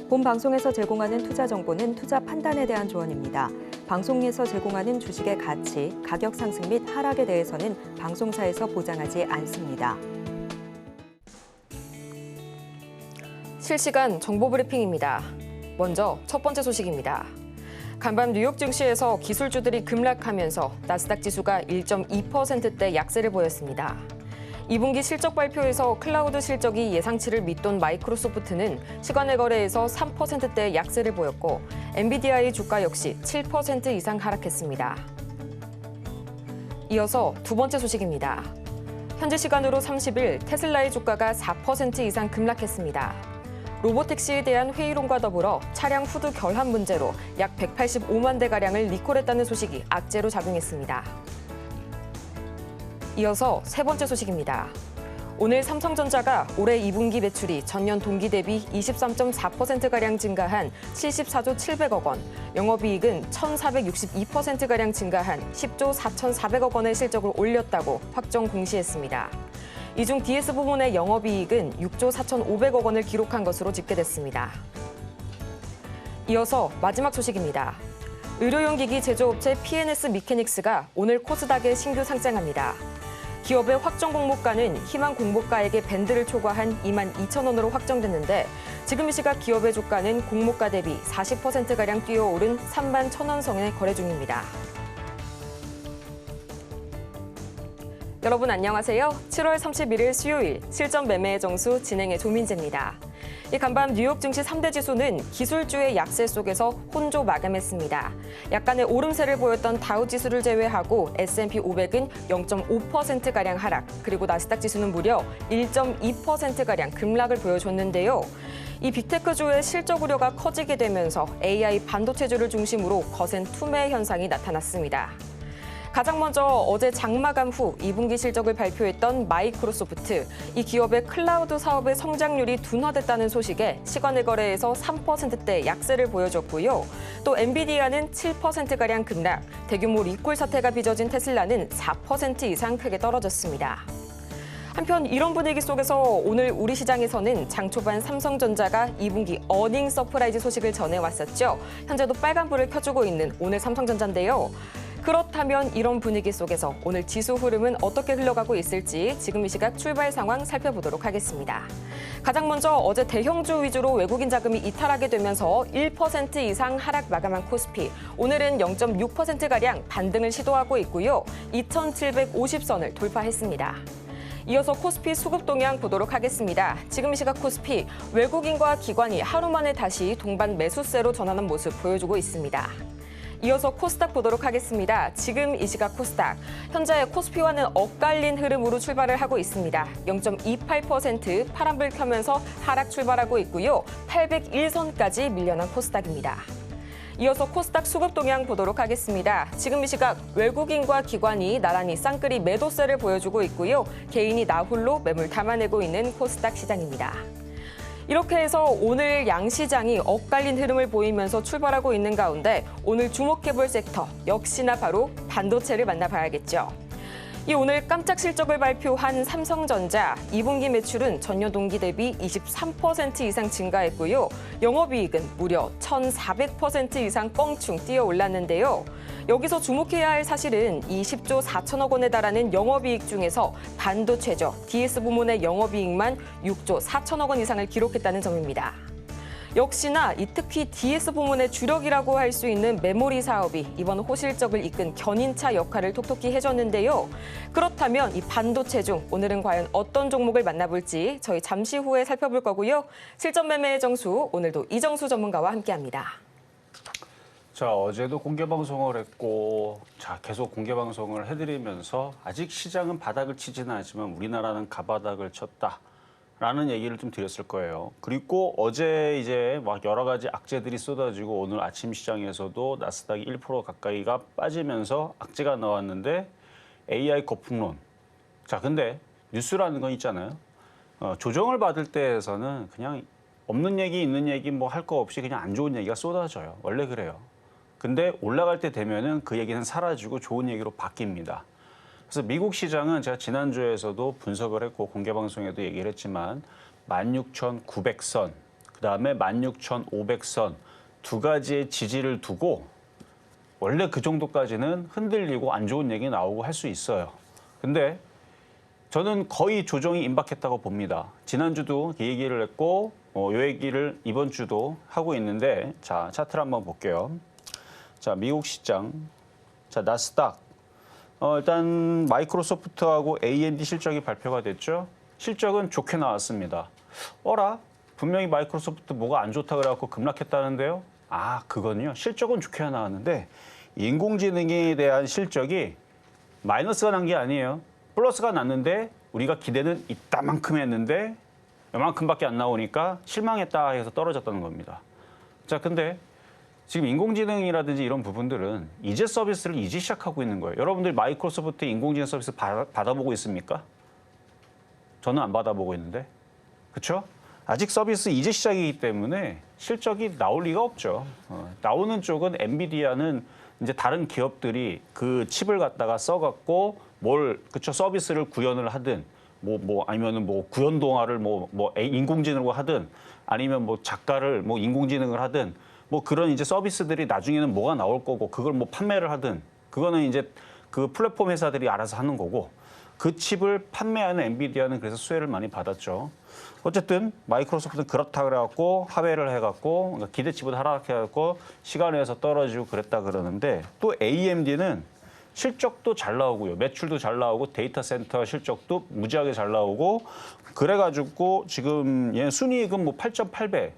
본 방송에서 제공하는 투자 정보는 투자 판단에 대한 조언입니다. 방송에서 제공하는 주식의 가치, 가격 상승 및 하락에 대해서는 방송사에서 보장하지 않습니다. 실시간 정보 브리핑입니다. 먼저 첫 번째 소식입니다. 간밤 뉴욕 증시에서 기술주들이 급락하면서 나스닥 지수가 1.2%대 약세를 보였습니다. 2분기 실적 발표에서 클라우드 실적이 예상치를 밑돈 마이크로소프트는 시간의 거래에서 3%대 약세를 보였고 엔비디아의 주가 역시 7% 이상 하락했습니다. 이어서 두 번째 소식입니다. 현지 시간으로 30일 테슬라의 주가가 4% 이상 급락했습니다. 로보택시에 대한 회의론과 더불어 차량 후드 결함 문제로 약 185만 대가량을 리콜했다는 소식이 악재로 작용했습니다. 이어서 세 번째 소식입니다. 오늘 삼성전자가 올해 2분기 매출이 전년 동기 대비 23.4%가량 증가한 74조 700억 원, 영업이익은 1,462%가량 증가한 10조 4,400억 원의 실적을 올렸다고 확정 공시했습니다. 이 중 DS 부문의 영업이익은 6조 4,500억 원을 기록한 것으로 집계됐습니다. 이어서 마지막 소식입니다. 의료용 기기 제조업체 PNS 미케닉스가 오늘 코스닥에 신규 상장합니다. 기업의 확정 공모가는 희망 공모가액의 밴드를 초과한 22,000원으로 확정됐는데 지금 이 시각 기업의 주가는 공모가 대비 40%가량 뛰어오른 31,000원 선에 거래 중입니다. 여러분 안녕하세요. 7월 31일 수요일 실전 매매의 정수 진행의 조민재입니다. 이 간밤 뉴욕 증시 3대 지수는 기술주의 약세 속에서 혼조 마감했습니다. 약간의 오름세를 보였던 다우 지수를 제외하고 S&P 500은 0.5%가량 하락, 그리고 나스닥 지수는 무려 1.2%가량 급락을 보여줬는데요. 이 빅테크주의 실적 우려가 커지게 되면서 AI 반도체주를 중심으로 거센 투매 현상이 나타났습니다. 가장 먼저 어제 장마감 후 2분기 실적을 발표했던 마이크로소프트, 이 기업의 클라우드 사업의 성장률이 둔화됐다는 소식에 시간의 거래에서 3%대 약세를 보여줬고요. 또 엔비디아는 7%가량 급락, 대규모 리콜 사태가 빚어진 테슬라는 4% 이상 크게 떨어졌습니다. 한편 이런 분위기 속에서 오늘 우리 시장에서는 장 초반 삼성전자가 2분기 어닝 서프라이즈 소식을 전해왔었죠. 현재도 빨간불을 켜주고 있는 오늘 삼성전자인데요. 그렇다면 이런 분위기 속에서 오늘 지수 흐름은 어떻게 흘러가고 있을지 지금 이 시각 출발 상황 살펴보도록 하겠습니다. 가장 먼저 어제 대형주 위주로 외국인 자금이 이탈하게 되면서 1% 이상 하락 마감한 코스피. 오늘은 0.6%가량 반등을 시도하고 있고요. 2,750선을 돌파했습니다. 이어서 코스피 수급 동향 보도록 하겠습니다. 지금 이 시각 코스피 외국인과 기관이 하루 만에 다시 동반 매수세로 전환한 모습 보여주고 있습니다. 이어서 코스닥 보도록 하겠습니다. 지금 이 시각 코스닥, 현재 코스피와는 엇갈린 흐름으로 출발을 하고 있습니다. 0.28% 파란불 켜면서 하락 출발하고 있고요. 801선까지 밀려난 코스닥입니다. 이어서 코스닥 수급 동향 보도록 하겠습니다. 지금 이 시각 외국인과 기관이 나란히 쌍끌이 매도세를 보여주고 있고요. 개인이 나홀로 매물 담아내고 있는 코스닥 시장입니다. 이렇게 해서 오늘 양시장이 엇갈린 흐름을 보이면서 출발하고 있는 가운데 오늘 주목해볼 섹터 역시나 바로 반도체를 만나봐야겠죠. 이 오늘 깜짝 실적을 발표한 삼성전자 2분기 매출은 전년 동기 대비 23% 이상 증가했고요. 영업이익은 무려 1,400% 이상 껑충 뛰어 올랐는데요. 여기서 주목해야 할 사실은 이 10조 4천억 원에 달하는 영업이익 중에서 반도체죠. DS 부문의 영업이익만 6조 4천억 원 이상을 기록했다는 점입니다. 역시나 특히 DS 부문의 주력이라고 할 수 있는 메모리 사업이 이번 호실적을 이끈 견인차 역할을 톡톡히 해줬는데요. 그렇다면 이 반도체 중 오늘은 과연 어떤 종목을 만나볼지 저희 잠시 후에 살펴볼 거고요. 실전 매매의 정수, 오늘도 이정수 전문가와 함께합니다. 자, 어제도 공개 방송을 했고, 자, 계속 공개 방송을 해드리면서 아직 시장은 바닥을 치지는 않지만 우리나라는 가바닥을 쳤다라는 얘기를 좀 드렸을 거예요. 그리고 어제 이제 막 여러 가지 악재들이 쏟아지고 오늘 아침 시장에서도 나스닥이 1% 가까이가 빠지면서 악재가 나왔는데 AI 거품론. 자, 근데 뉴스라는 건 있잖아요. 조정을 받을 때에서는 그냥 없는 얘기, 있는 얘기 뭐 할 거 없이 그냥 안 좋은 얘기가 쏟아져요. 원래 그래요. 근데 올라갈 때 되면은 그 얘기는 사라지고 좋은 얘기로 바뀝니다. 그래서 미국 시장은 제가 지난주에서도 분석을 했고 공개 방송에도 얘기를 했지만 16,900선 그다음에 16,500선 두 가지의 지지를 두고 원래 그 정도까지는 흔들리고 안 좋은 얘기 나오고 할 수 있어요. 근데 저는 거의 조정이 임박했다고 봅니다. 지난주도 이 얘기를 했고 이 얘기를 이번 주도 하고 있는데 자, 차트를 한번 볼게요. 자, 미국 시장. 자, 나스닥. 일단 마이크로소프트하고 AMD 실적이 발표가 됐죠. 실적은 좋게 나왔습니다. 어라? 분명히 마이크로소프트 뭐가 안 좋다 그래갖고 급락했다는데요. 아, 그건요. 실적은 좋게 나왔는데 인공지능에 대한 실적이 마이너스가 난 게 아니에요. 플러스가 났는데 우리가 기대는 이따만큼 했는데 이만큼밖에 안 나오니까 실망했다 해서 떨어졌다는 겁니다. 자, 근데 지금 인공지능이라든지 이런 부분들은 이제 서비스를 이제 시작하고 있는 거예요. 여러분들 마이크로소프트 인공지능 서비스 받아보고 있습니까? 저는 안 받아보고 있는데. 그렇죠? 아직 서비스 이제 시작이기 때문에 실적이 나올 리가 없죠. 나오는 쪽은 엔비디아는 이제 다른 기업들이 그 칩을 갖다가 써갖고 그쵸, 서비스를 구현을 하든 아니면은 구현 동화를 인공지능으로 하든 아니면 작가를 인공지능을 하든 그런 이제 서비스들이 나중에는 뭐가 나올 거고 그걸 판매를 하든 그거는 이제 그 플랫폼 회사들이 알아서 하는 거고 그 칩을 판매하는 엔비디아는 그래서 수혜를 많이 받았죠. 어쨌든 마이크로소프트는 그렇다 그래갖고 하회를 해갖고 그러니까 기대치보다 하락해갖고 시간에서 떨어지고 그랬다 그러는데 또 AMD는 실적도 잘 나오고요. 매출도 잘 나오고 데이터 센터 실적도 무지하게 잘 나오고 그래가지고 지금 얘 순이익은 8.8배.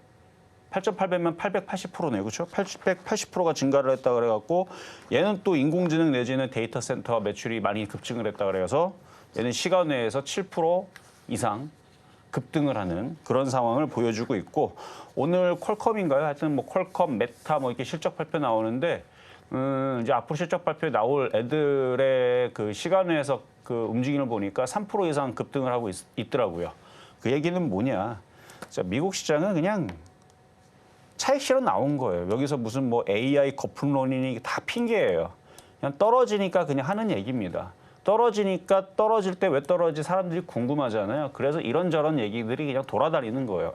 8.8배면 880%네요. 그렇죠? 880%가 증가를 했다 그래갖고 얘는 또 인공지능 내지는 데이터 센터 매출이 많이 급증을 했다 그래서 얘는 시간 내에서 7% 이상 급등을 하는 그런 상황을 보여주고 있고 오늘 퀄컴인가요? 하여튼 퀄컴, 메타 이렇게 실적 발표 나오는데 이제 앞으로 실적 발표에 나올 애들의 그 시간외에서 그 움직임을 보니까 3% 이상 급등을 하고 있더라고요. 그 얘기는 뭐냐? 자, 미국 시장은 그냥 차익 실현 나온 거예요. 여기서 무슨 AI 거품론이니 다 핑계예요. 그냥 떨어지니까 그냥 하는 얘기입니다. 떨어지니까 떨어질 때 왜 떨어지지 사람들이 궁금하잖아요. 그래서 이런저런 얘기들이 그냥 돌아다니는 거예요.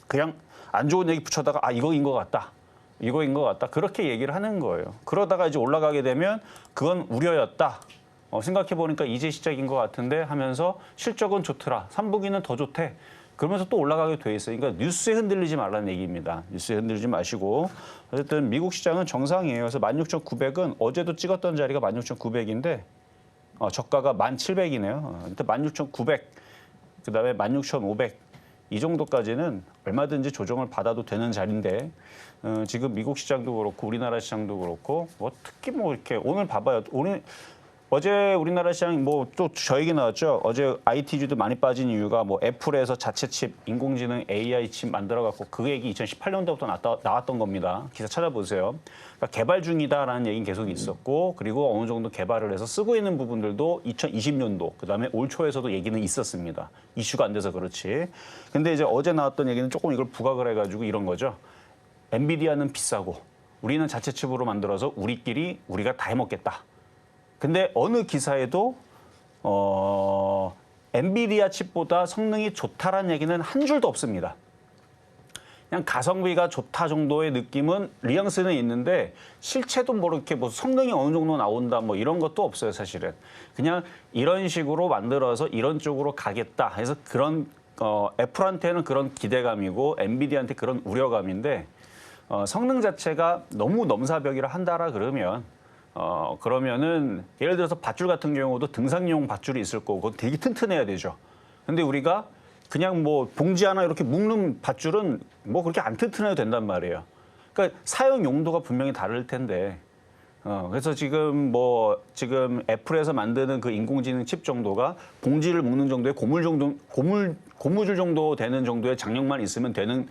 그냥 안 좋은 얘기 붙여다가 이거인 것 같다. 이거인 것 같다. 그렇게 얘기를 하는 거예요. 그러다가 이제 올라가게 되면 그건 우려였다. 생각해보니까 이제 시작인 것 같은데 하면서 실적은 좋더라. 3분기는 더 좋대. 그러면서 또 올라가게 돼 있어요. 그러니까 뉴스에 흔들리지 말라는 얘기입니다. 뉴스에 흔들리지 마시고. 어쨌든 미국 시장은 정상이에요. 그래서 16,900은 어제도 찍었던 자리가 16,900인데 저가가 1,700이네요. 일단 16,900, 그다음에 16,500 이 정도까지는 얼마든지 조정을 받아도 되는 자리인데 지금 미국 시장도 그렇고 우리나라 시장도 그렇고 특히 이렇게 오늘 봐봐요. 어제 우리나라 시장 또 저 얘기 나왔죠. 어제 IT주도 많이 빠진 이유가 애플에서 자체 칩, 인공지능 AI 칩 만들어갖고 그 얘기 2018년도부터 나왔던 겁니다. 기사 찾아보세요. 그러니까 개발 중이다라는 얘기는 계속 있었고 그리고 어느 정도 개발을 해서 쓰고 있는 부분들도 2020년도 그다음에 올 초에서도 얘기는 있었습니다. 이슈가 안 돼서 그렇지. 근데 이제 어제 나왔던 얘기는 조금 이걸 부각을 해가지고 이런 거죠. 엔비디아는 비싸고 우리는 자체 칩으로 만들어서 우리가 다 해먹겠다. 근데 어느 기사에도 엔비디아 칩보다 성능이 좋다라는 얘기는 한 줄도 없습니다. 그냥 가성비가 좋다 정도의 느낌은 뉘앙스는 있는데 실체도 이렇게 성능이 어느 정도 나온다 이런 것도 없어요, 사실은. 그냥 이런 식으로 만들어서 이런 쪽으로 가겠다 해서 그런 애플한테는 그런 기대감이고 엔비디아한테 그런 우려감인데 성능 자체가 너무 넘사벽이라 한다라 그러면은 예를 들어서 밧줄 같은 경우도 등산용 밧줄이 있을 거고 그건 되게 튼튼해야 되죠. 근데 우리가 그냥 봉지 하나 이렇게 묶는 밧줄은 그렇게 안 튼튼해도 된단 말이에요. 그러니까 사용 용도가 분명히 다를 텐데. 그래서 지금 애플에서 만드는 그 인공지능 칩 정도가 봉지를 묶는 정도의 고무줄 정도 되는 정도의 장력만 있으면 되는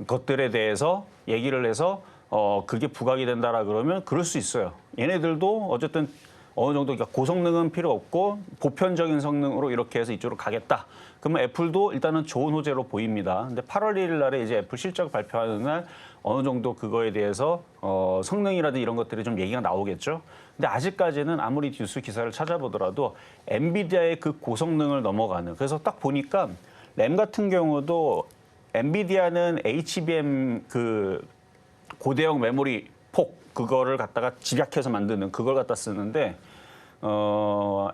것들에 대해서 얘기를 해서 그게 부각이 된다라 그러면 그럴 수 있어요. 얘네들도 어쨌든 어느 정도 고성능은 필요 없고 보편적인 성능으로 이렇게 해서 이쪽으로 가겠다. 그러면 애플도 일단은 좋은 호재로 보입니다. 근데 8월 1일 날에 이제 애플 실적 발표하는 날 어느 정도 그거에 대해서 성능이라든지 이런 것들이 좀 얘기가 나오겠죠. 근데 아직까지는 아무리 뉴스 기사를 찾아보더라도 엔비디아의 그 고성능을 넘어가는. 그래서 딱 보니까 램 같은 경우도 엔비디아는 HBM 그 고대형 메모리 폭 그거를 갖다가 집약해서 만드는 그걸 갖다 쓰는데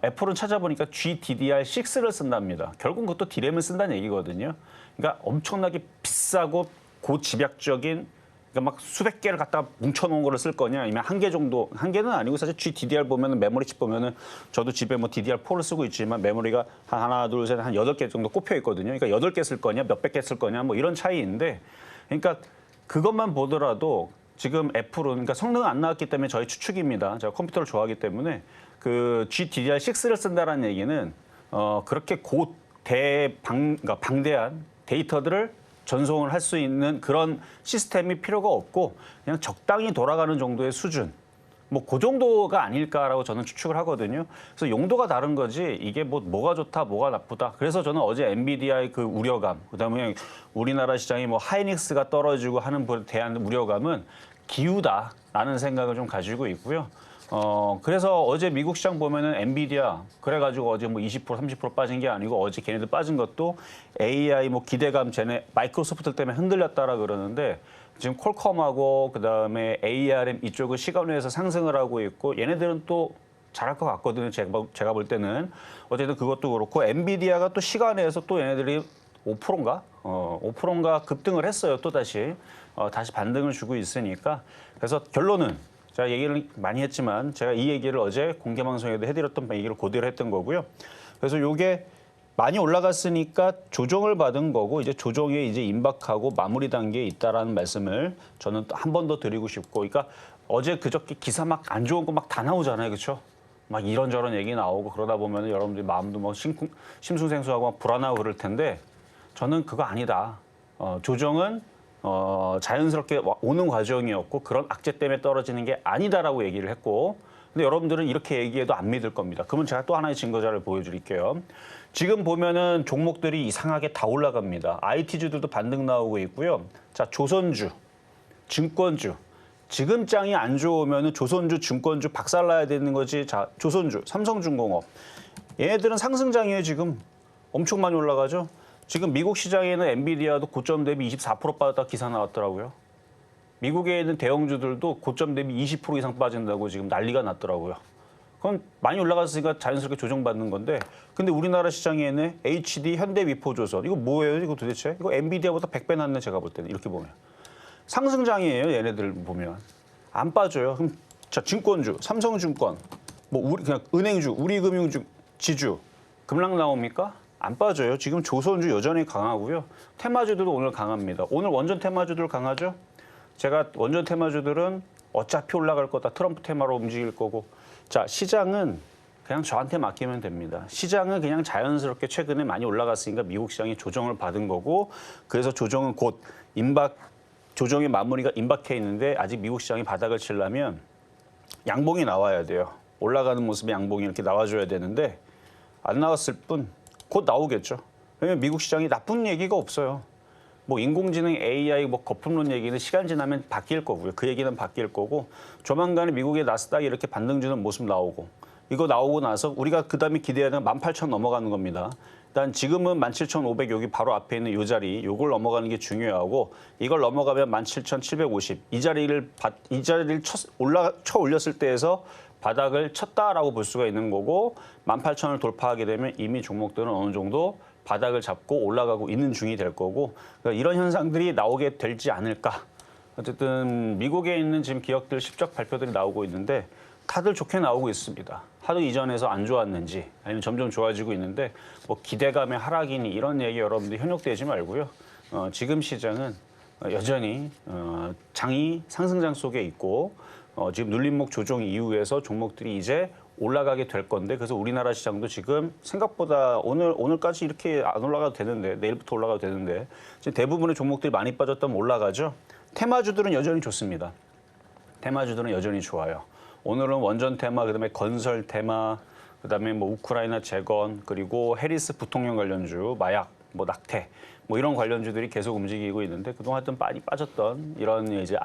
애플은 찾아보니까 GDDR6를 쓴답니다. 결국 그것도 D램을 쓴다는 얘기거든요. 그러니까 엄청나게 비싸고 고집약적인 그러니까 막 수백 개를 갖다가 뭉쳐놓은 거를 쓸 거냐 아니면 한 개 정도 한 개는 아니고 사실 GDDR 보면은 메모리 칩 보면은 저도 집에 뭐 DDR4를 쓰고 있지만 메모리가 한 하나 둘 셋 한 8개 정도 꼽혀 있거든요. 그러니까 8개 쓸 거냐 몇백 개 쓸 거냐 뭐 이런 차이인데 그러니까 그것만 보더라도 지금 애플은 그러니까 성능은 안 나왔기 때문에 저희 추측입니다. 제가 컴퓨터를 좋아하기 때문에 그 GDDR6를 쓴다라는 얘기는 그렇게 그러니까 방대한 데이터들을 전송을 할 수 있는 그런 시스템이 필요가 없고 그냥 적당히 돌아가는 정도의 수준. 뭐 그 정도가 아닐까라고 저는 추측을 하거든요. 그래서 용도가 다른 거지 이게 뭐가 좋다, 뭐가 나쁘다. 그래서 저는 어제 엔비디아의 그 우려감, 그다음에 우리나라 시장이 뭐 하이닉스가 떨어지고 하는 것에 대한 우려감은 기우다라는 생각을 좀 가지고 있고요. 그래서 어제 미국 시장 보면은 엔비디아 그래가지고 어제 뭐 20% 30% 빠진 게 아니고 어제 걔네들 빠진 것도 AI 뭐 기대감 쟤네 마이크로소프트 때문에 흔들렸다라 그러는데 지금 퀄컴하고 그다음에 ARM 이쪽은 시간외에서 상승을 하고 있고 얘네들은 또 잘할 것 같거든요. 제가 볼 때는 어쨌든 그것도 그렇고 엔비디아가 또 시간외에서 또 얘네들이 5%인가 5%인가 급등을 했어요. 또 다시 반등을 주고 있으니까 그래서 결론은 제가 얘기를 많이 했지만 제가 이 얘기를 어제 공개 방송에도 해드렸던 얘기를 그대로 했던 거고요. 그래서 이게 많이 올라갔으니까 조정을 받은 거고 이제 조정에 이제 임박하고 마무리 단계에 있다라는 말씀을 저는 또 한 번 더 드리고 싶고, 그러니까 어제 그저께 기사 막 안 좋은 거 막 다 나오잖아요, 그렇죠? 막 이런저런 얘기 나오고 그러다 보면 여러분들이 마음도 막 심승생수하고 막 불안하고 그럴 텐데 저는 그거 아니다. 조정은 자연스럽게 오는 과정이었고 그런 악재 때문에 떨어지는 게 아니다라고 얘기를 했고, 근데 여러분들은 이렇게 얘기해도 안 믿을 겁니다. 그러면 제가 또 하나의 증거자를 보여드릴게요. 지금 보면은 종목들이 이상하게 다 올라갑니다. IT주들도 반등 나오고 있고요. 자, 조선주, 증권주. 지금 장이 안 좋으면은 조선주, 증권주 박살나야 되는 거지. 자, 조선주, 삼성중공업. 얘네들은 상승장이에요, 지금. 엄청 많이 올라가죠. 지금 미국 시장에는 엔비디아도 고점 대비 24% 빠졌다 기사 나왔더라고요. 미국에 있는 대형주들도 고점 대비 20% 이상 빠진다고 지금 난리가 났더라고요. 그건 많이 올라갔으니까 자연스럽게 조정받는 건데, 근데 우리나라 시장에는 HD, 현대위포조선 이거 뭐예요? 이거 도대체? 이거 엔비디아보다 100배 낫네 제가 볼 때는 이렇게 보면. 상승장이에요, 얘네들 보면. 안 빠져요. 그럼 자, 증권주, 삼성증권, 뭐 그냥 은행주, 우리금융주, 지주, 급락 나옵니까? 안 빠져요. 지금 조선주 여전히 강하고요. 테마주들도 오늘 강합니다. 오늘 원전 테마주들 강하죠? 제가 원전 테마주들은 어차피 올라갈 거다. 트럼프 테마로 움직일 거고. 자, 시장은 그냥 저한테 맡기면 됩니다. 시장은 그냥 자연스럽게 최근에 많이 올라갔으니까 미국 시장이 조정을 받은 거고, 그래서 조정은 곧 조정의 마무리가 임박해 있는데 아직 미국 시장이 바닥을 치려면 양봉이 나와야 돼요. 올라가는 모습의 양봉이 이렇게 나와줘야 되는데 안 나왔을 뿐 곧 나오겠죠. 왜냐면 미국 시장이 나쁜 얘기가 없어요. 뭐 인공지능, AI, 뭐 거품론 얘기는 시간 지나면 바뀔 거고요. 그 얘기는 바뀔 거고, 조만간에 미국의 나스닥이 이렇게 반등 주는 모습 나오고, 이거 나오고 나서 우리가 그다음에 기대하는 18,000 넘어가는 겁니다. 일단 지금은 17,500 여기 바로 앞에 있는 이 자리, 요걸 넘어가는 게 중요하고, 이걸 넘어가면 17,750 이 자리를 쳐 올렸을 때에서 바닥을 쳤다라고 볼 수가 있는 거고, 18,000을 돌파하게 되면 이미 종목들은 어느 정도 바닥을 잡고 올라가고 있는 중이 될 거고, 그러니까 이런 현상들이 나오게 될지 않을까. 어쨌든 미국에 있는 지금 기업들 실적 발표들이 나오고 있는데 다들 좋게 나오고 있습니다. 하루 이전에서 안 좋았는지 아니면 점점 좋아지고 있는데 뭐 기대감의 하락이니 이런 얘기 여러분들 현혹되지 말고요. 지금 시장은 여전히 장이 상승장 속에 있고, 지금 눌림목 조정 이후에서 종목들이 이제 올라가게 될 건데, 그래서 우리나라 시장도 지금 생각보다 오늘까지 이렇게 안 올라가도 되는데, 내일부터 올라가도 되는데, 지금 대부분의 종목들이 많이 빠졌다면 올라가죠. 테마주들은 여전히 좋습니다. 테마주들은 여전히 좋아요. 오늘은 원전 테마, 그다음에 건설 테마, 그다음에 뭐 우크라이나 재건, 그리고 해리스 부통령 관련주, 마약, 뭐 낙태, 뭐 이런 관련주들이 계속 움직이고 있는데, 그동안 하여튼 많이 빠졌던 이런 이제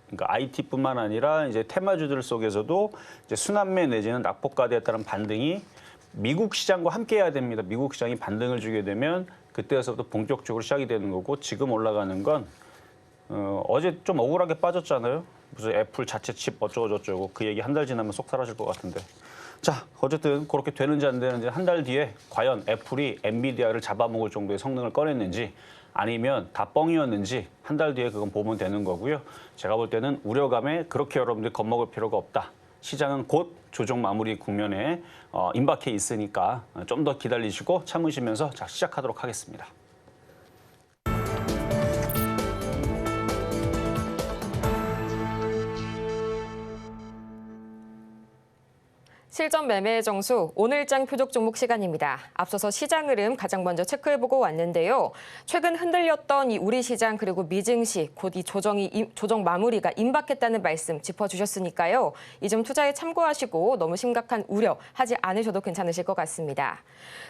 그러니까 IT뿐만 아니라 이제 테마주들 속에서도 이제 순환매 내지는 낙폭과대에 따른 반등이 미국 시장과 함께 해야 됩니다. 미국 시장이 반등을 주게 되면 그때서부터 본격적으로 시작이 되는 거고 지금 올라가는 건 어제 좀 억울하게 빠졌잖아요. 무슨 애플 자체 칩 어쩌고저쩌고 그 얘기 한 달 지나면 쏙 사라질 것 같은데. 자, 어쨌든 그렇게 되는지 안 되는지 한 달 뒤에 과연 애플이 엔비디아를 잡아먹을 정도의 성능을 꺼냈는지 아니면 다 뻥이었는지 한 달 뒤에 그건 보면 되는 거고요. 제가 볼 때는 우려감에 그렇게 여러분들이 겁먹을 필요가 없다. 시장은 곧 조정 마무리 국면에 임박해 있으니까 좀 더 기다리시고 참으시면서 자, 시작하도록 하겠습니다. 실전 매매의 정수, 오늘장 표적 종목 시간입니다. 앞서서 시장 흐름 가장 먼저 체크해보고 왔는데요. 최근 흔들렸던 이 우리 시장 그리고 미증시, 곧 이 조정 마무리가 임박했다는 말씀 짚어주셨으니까요. 이 점 투자에 참고하시고 너무 심각한 우려 하지 않으셔도 괜찮으실 것 같습니다.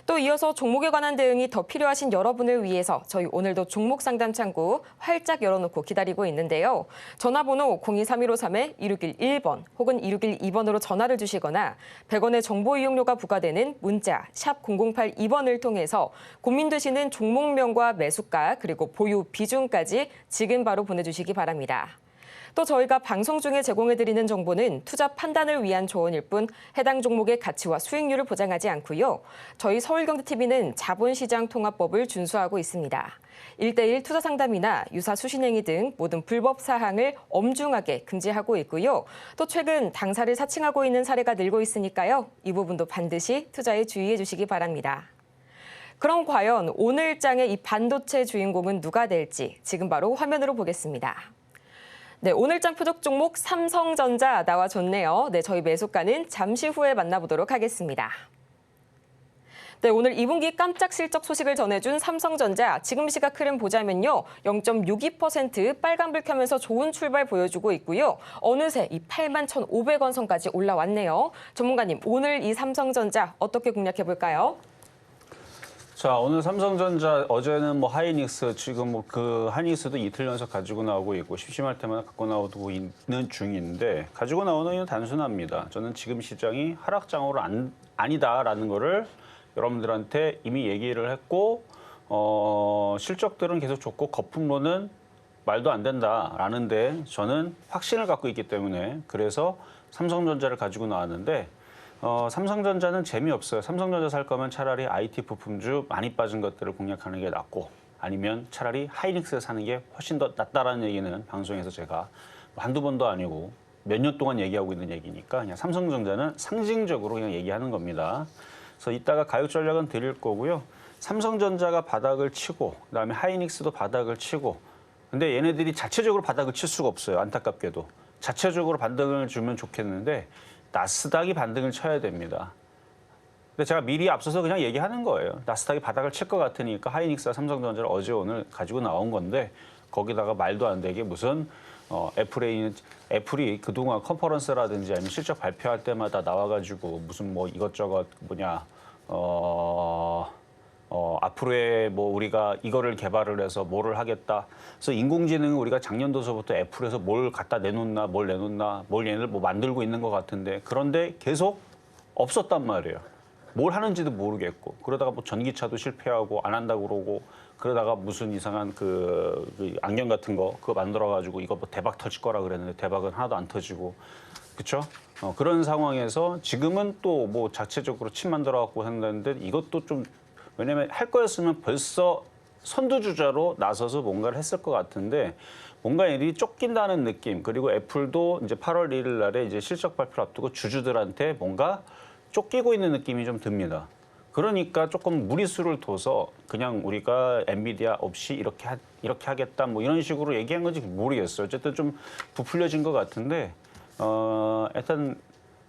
또 이어서 종목에 관한 대응이 더 필요하신 여러분을 위해서 저희 오늘도 종목 상담 창구 활짝 열어놓고 기다리고 있는데요. 전화번호 023153-2611번 혹은 2612번으로 전화를 주시거나 100원의 정보 이용료가 부과되는 문자 샵 0082번을 통해서 고민되시는 종목명과 매수가 그리고 보유 비중까지 지금 바로 보내주시기 바랍니다. 또 저희가 방송 중에 제공해드리는 정보는 투자 판단을 위한 조언일 뿐 해당 종목의 가치와 수익률을 보장하지 않고요. 저희 서울경제TV는 자본시장통합법을 준수하고 있습니다. 1:1 투자 상담이나 유사 수신행위 등 모든 불법 사항을 엄중하게 금지하고 있고요. 또 최근 당사를 사칭하고 있는 사례가 늘고 있으니까요. 이 부분도 반드시 투자에 주의해 주시기 바랍니다. 그럼 과연 오늘장의 이 반도체 주인공은 누가 될지 지금 바로 화면으로 보겠습니다. 네, 오늘장 표적 종목 삼성전자 나와줬네요. 네, 저희 매수가는 잠시 후에 만나보도록 하겠습니다. 네, 오늘 2분기 깜짝 실적 소식을 전해준 삼성전자 지금 시각 흐름 보자면요. 0.62% 빨간불 켜면서 좋은 출발 보여주고 있고요. 어느새 이 81,500원 선까지 올라왔네요. 전문가님, 오늘 이 삼성전자 어떻게 공략해볼까요? 자, 오늘 삼성전자 어제는 뭐 하이닉스 지금 뭐 그 하이닉스도 이틀 연속 가지고 나오고 있고 심심할 때마다 갖고 나오고 있는 중인데 가지고 나오는 이유는 단순합니다. 저는 지금 시장이 하락장으로 아니다라는 거를 여러분들한테 이미 얘기를 했고 실적들은 계속 좋고 거품론은 말도 안 된다라는데 저는 확신을 갖고 있기 때문에 그래서 삼성전자를 가지고 나왔는데 삼성전자는 재미없어요. 삼성전자 살 거면 차라리 IT 부품주 많이 빠진 것들을 공략하는 게 낫고 아니면 차라리 하이닉스 사는 게 훨씬 더 낫다라는 얘기는 방송에서 제가 한두 번도 아니고 몇 년 동안 얘기하고 있는 얘기니까 그냥 삼성전자는 상징적으로 그냥 얘기하는 겁니다. 그래서 이따가 가격 전략은 드릴 거고요. 삼성전자가 바닥을 치고 그다음에 하이닉스도 바닥을 치고 근데 얘네들이 자체적으로 바닥을 칠 수가 없어요. 안타깝게도. 자체적으로 반등을 주면 좋겠는데 나스닥이 반등을 쳐야 됩니다. 근데 제가 미리 앞서서 그냥 얘기하는 거예요. 나스닥이 바닥을 칠 것 같으니까 하이닉스와 삼성전자를 어제 오늘 가지고 나온 건데 거기다가 말도 안 되게 무슨 애플이 그동안 컨퍼런스라든지 아니면 실적 발표할 때마다 나와가지고 무슨 뭐 이것저것 앞으로의 뭐 우리가 이거를 개발을 해서 뭐를 하겠다. 그래서 인공지능은 우리가 작년도서부터 애플에서 뭘 갖다 내놓나, 뭘 얘네들 뭐 만들고 있는 것 같은데 그런데 계속 없었단 말이에요. 뭘 하는지도 모르겠고 그러다가 뭐 전기차도 실패하고 안 한다고 그러고 그러다가 무슨 이상한 그 안경 같은 거 그거 만들어가지고 이거 뭐 대박 터질 거라 그랬는데 대박은 하나도 안 터지고 그렇죠? 그런 상황에서 지금은 또 뭐 자체적으로 칩 만들어갖고 했는데 이것도 좀 왜냐면 할 거였으면 벌써 선두주자로 나서서 뭔가를 했을 것 같은데 뭔가 애들이 쫓긴다는 느낌 그리고 애플도 이제 8월 1일 날에 이제 실적 발표를 앞두고 주주들한테 뭔가 쫓기고 있는 느낌이 좀 듭니다. 그러니까 조금 무리수를 둬서 그냥 우리가 엔비디아 없이 이렇게 하겠다 뭐 이런 식으로 얘기한 건지 모르겠어요. 어쨌든 좀 부풀려진 것 같은데 일단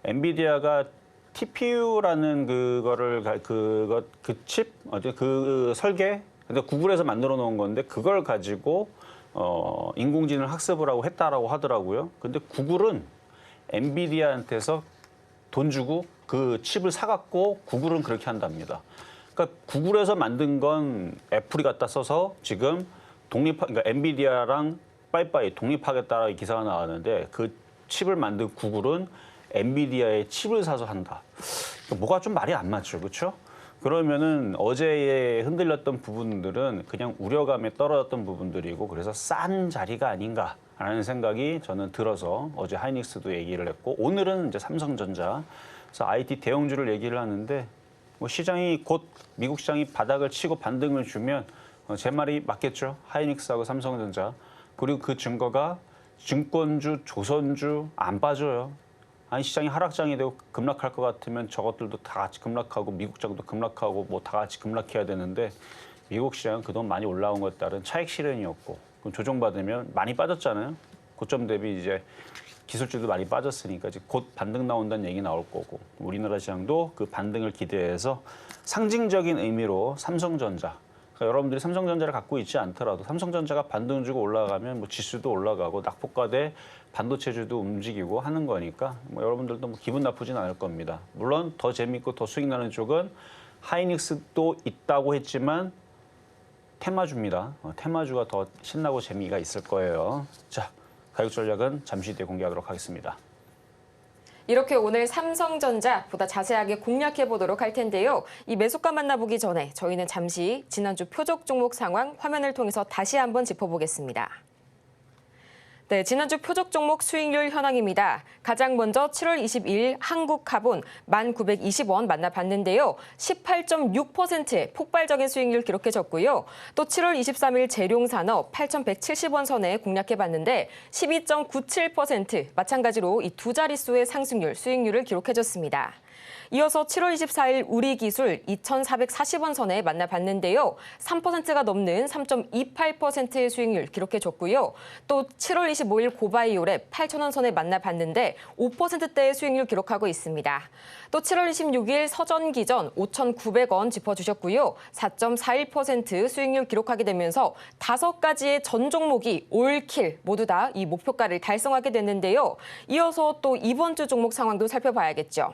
엔비디아가 TPU라는 그 칩, 그 설계, 근데 구글에서 만들어 놓은 건데 그걸 가지고 인공지능을 학습을 하고 했다라고 하더라고요. 근데 구글은 엔비디아한테서 돈 주고 그 칩을 사갖고 구글은 그렇게 한답니다. 그러니까 구글에서 만든 건 애플이 갖다 써서 지금 그러니까 엔비디아랑 빠이빠이 독립하겠다라는 기사가 나왔는데 그 칩을 만든 구글은 엔비디아의 칩을 사서 한다. 뭐가 좀 말이 안 맞죠, 그렇죠? 그러면은 어제에 흔들렸던 부분들은 그냥 우려감에 떨어졌던 부분들이고 그래서 싼 자리가 아닌가라는 생각이 저는 들어서 어제 하이닉스도 얘기를 했고 오늘은 이제 삼성전자 그래서 IT 대형주를 얘기를 하는데 뭐 시장이 곧 미국 시장이 바닥을 치고 반등을 주면 제 말이 맞겠죠. 하이닉스하고 삼성전자 그리고 그 증거가 증권주, 조선주 안 빠져요. 아니 시장이 하락장이 되고 급락할 것 같으면 저것들도 다 같이 급락하고 미국장도 급락하고 뭐 다 같이 급락해야 되는데 미국 시장은 그동안 많이 올라온 것에 따른 차익 실현이었고 그럼 조정받으면 많이 빠졌잖아요. 고점 대비 이제 기술주도 많이 빠졌으니까 이제 곧 반등 나온다는 얘기 나올 거고 우리나라 시장도 그 반등을 기대해서 상징적인 의미로 삼성전자 그러니까 여러분들이 삼성전자를 갖고 있지 않더라도 삼성전자가 반등 주고 올라가면 뭐 지수도 올라가고 낙폭과대 반도체주도 움직이고 하는 거니까 뭐 여러분들도 뭐 기분 나쁘진 않을 겁니다. 물론 더 재밌고 더 수익 나는 쪽은 하이닉스도 있다고 했지만 테마주입니다. 테마주가 더 신나고 재미가 있을 거예요. 자, 가격 전략은 잠시 뒤에 공개하도록 하겠습니다. 이렇게 오늘 삼성전자 보다 자세하게 공략해 보도록 할 텐데요. 이 매수가 만나보기 전에 저희는 잠시 지난주 표적 종목 상황 화면을 통해서 다시 한번 짚어보겠습니다. 네, 지난주 표적 종목 수익률 현황입니다. 가장 먼저 7월 22일 한국카본 1,920원 만나봤는데요. 18.6%의 폭발적인 수익률 기록해졌고요. 또 7월 23일 재룡산업 8,170원 선에 공략해봤는데 12.97% 마찬가지로 이 두 자릿수의 상승률, 수익률을 기록해줬습니다. 이어서 7월 24일 우리기술 2,440원 선에 만나봤는데요. 3%가 넘는 3.28%의 수익률 기록해줬고요. 또 7월 25일 고바이오랩 8,000원 선에 만나봤는데 5%대의 수익률 기록하고 있습니다. 또 7월 26일 서전기전 5,900원 짚어주셨고요. 4.41% 수익률 기록하게 되면서 5가지의 전 종목이 올킬 모두 다 이 목표가를 달성하게 됐는데요. 이어서 또 이번 주 종목 상황도 살펴봐야겠죠.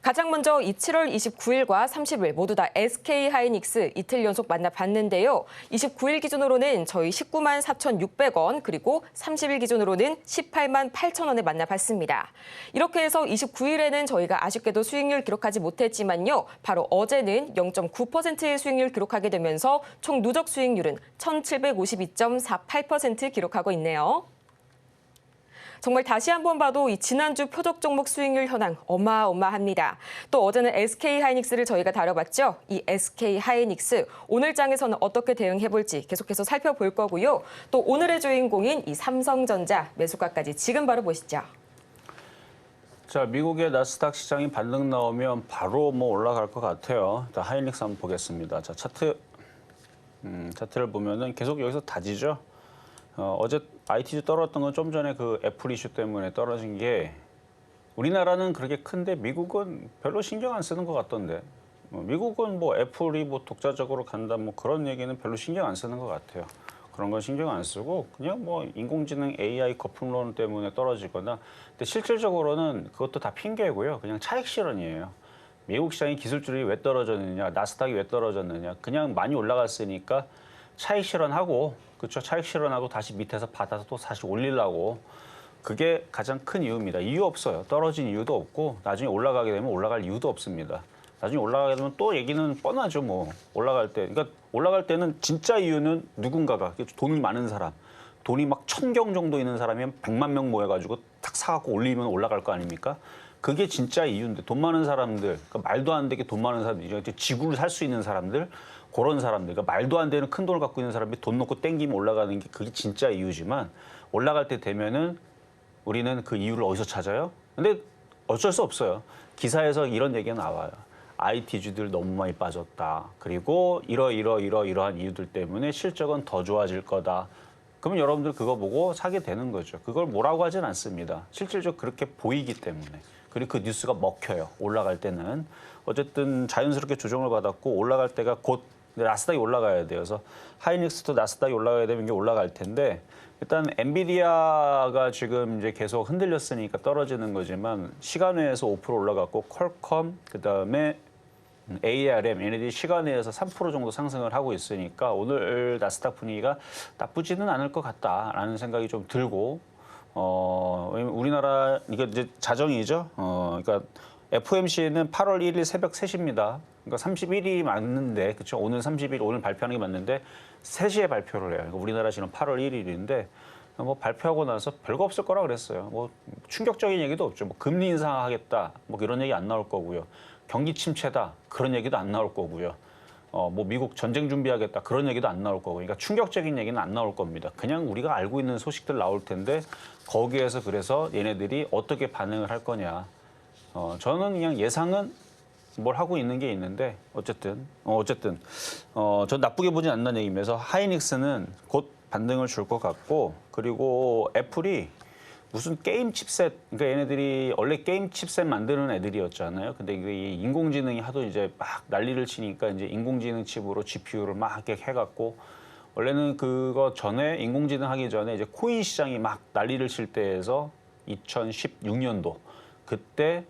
가장 먼저 이 7월 29일과 30일 모두 다 SK하이닉스 이틀 연속 만나봤는데요. 29일 기준으로는 저희 19만 4,600원 그리고 30일 기준으로는 18만 8,000원에 만나봤습니다. 이렇게 해서 29일에는 저희가 아쉽게도 수익률 기록하지 못했지만요. 바로 어제는 0.9%의 수익률 기록하게 되면서 총 누적 수익률은 1,752.48% 기록하고 있네요. 정말 다시 한번 봐도 이 지난주 표적 종목 수익률 현황 어마어마합니다. 또 어제는 SK하이닉스를 저희가 다뤄봤죠. 이 SK하이닉스 오늘 장에서는 어떻게 대응해볼지 계속해서 살펴볼 거고요. 또 오늘의 주인공인 이 삼성전자 매수가까지 지금 바로 보시죠. 자, 미국의 나스닥 시장이 반등 나오면 바로 뭐 올라갈 것 같아요. 일단 하이닉스 한번 보겠습니다. 자, 차트를 보면은 계속 여기서 다지죠. 어제 IT주 떨어졌던 건 좀 전에 그 애플 이슈 때문에 떨어진 게 우리나라는 그렇게 큰데 미국은 별로 신경 안 쓰는 것 같던데. 미국은 뭐 애플이 뭐 독자적으로 간다 뭐 그런 얘기는 별로 신경 안 쓰는 것 같아요. 그런 건 신경 안 쓰고 그냥 뭐 인공지능 AI 거품론 때문에 떨어지거나 근데 실질적으로는 그것도 다 핑계고요. 그냥 차익 실현이에요. 미국 시장이 기술주들이 왜 떨어졌느냐, 나스닥이 왜 떨어졌느냐. 그냥 많이 올라갔으니까 차익 실현하고 그렇죠. 차익 실현하고 다시 밑에서 받아서 또 다시 올리려고 그게 가장 큰 이유입니다. 이유 없어요. 떨어진 이유도 없고 나중에 올라가게 되면 올라갈 이유도 없습니다. 나중에 올라가게 되면 또 얘기는 뻔하죠. 뭐 올라갈 때. 그러니까 올라갈 때는 진짜 이유는 누군가가 돈이 많은 사람, 돈이 막 1,000경 정도 있는 사람이 한 100만 명 모여가지고 탁 사갖고 올리면 올라갈 거 아닙니까? 그게 진짜 이유인데 돈 많은 사람들, 그러니까 말도 안 되게 돈 많은 사람들, 지구를 살 수 있는 사람들, 그런 사람들, 그러니까 말도 안 되는 큰 돈을 갖고 있는 사람이 돈 놓고 땡기면 올라가는 게 그게 진짜 이유지만 올라갈 때 되면은 우리는 그 이유를 어디서 찾아요? 근데 어쩔 수 없어요. 기사에서 이런 얘기가 나와요. IT주들 너무 많이 빠졌다. 그리고 이러한 이유들 때문에 실적은 더 좋아질 거다. 그러면 여러분들 그거 보고 사게 되는 거죠. 그걸 뭐라고 하진 않습니다. 실질적으로 그렇게 보이기 때문에. 그리고 그 뉴스가 먹혀요. 올라갈 때는. 어쨌든 자연스럽게 조정을 받았고 올라갈 때가 곧 나스닥이 올라가야 돼요. 그래서 하이닉스도 나스닥이 올라가야 되면 이게 올라갈 텐데 일단 엔비디아가 지금 이제 계속 흔들렸으니까 떨어지는 거지만 시간외에서 5% 올라갔고 퀄컴 그다음에 ARM 얘네들이 시간외에서 3% 정도 상승을 하고 있으니까 오늘 나스닥 분위기가 나쁘지는 않을 것 같다라는 생각이 좀 들고 왜냐면 우리나라 이게 이제 자정이죠. 그러니까 FOMC는 8월 1일 새벽 3시입니다. 그러니까 31일이 맞는데, 그렇죠? 오늘 30일, 오늘 발표하는 게 맞는데 3시에 발표를 해요. 그러니까 우리나라 지금 8월 1일인데 뭐 발표하고 나서 별거 없을 거라 그랬어요. 뭐 충격적인 얘기도 없죠. 뭐 금리 인상하겠다, 뭐 이런 얘기 안 나올 거고요. 경기 침체다, 그런 얘기도 안 나올 거고요. 뭐 미국 전쟁 준비하겠다, 그런 얘기도 안 나올 거고. 그러니까 충격적인 얘기는 안 나올 겁니다. 그냥 우리가 알고 있는 소식들 나올 텐데 거기에서 그래서 얘네들이 어떻게 반응을 할 거냐. 저는 그냥 예상은 뭘 하고 있는 게 있는데 어쨌든 전 나쁘게 보진 않는 얘기면서 하이닉스는 곧 반등을 줄 것 같고, 그리고 애플이 무슨 게임 칩셋, 그러니까 얘네들이 원래 게임 칩셋 만드는 애들이었잖아요. 근데 이게 인공지능이 하도 이제 막 난리를 치니까 이제 인공지능 칩으로 GPU를 막 이렇게 해갖고, 원래는 그거 전에 인공지능 하기 전에 이제 코인 시장이 막 난리를 칠 때에서 2016년도 그때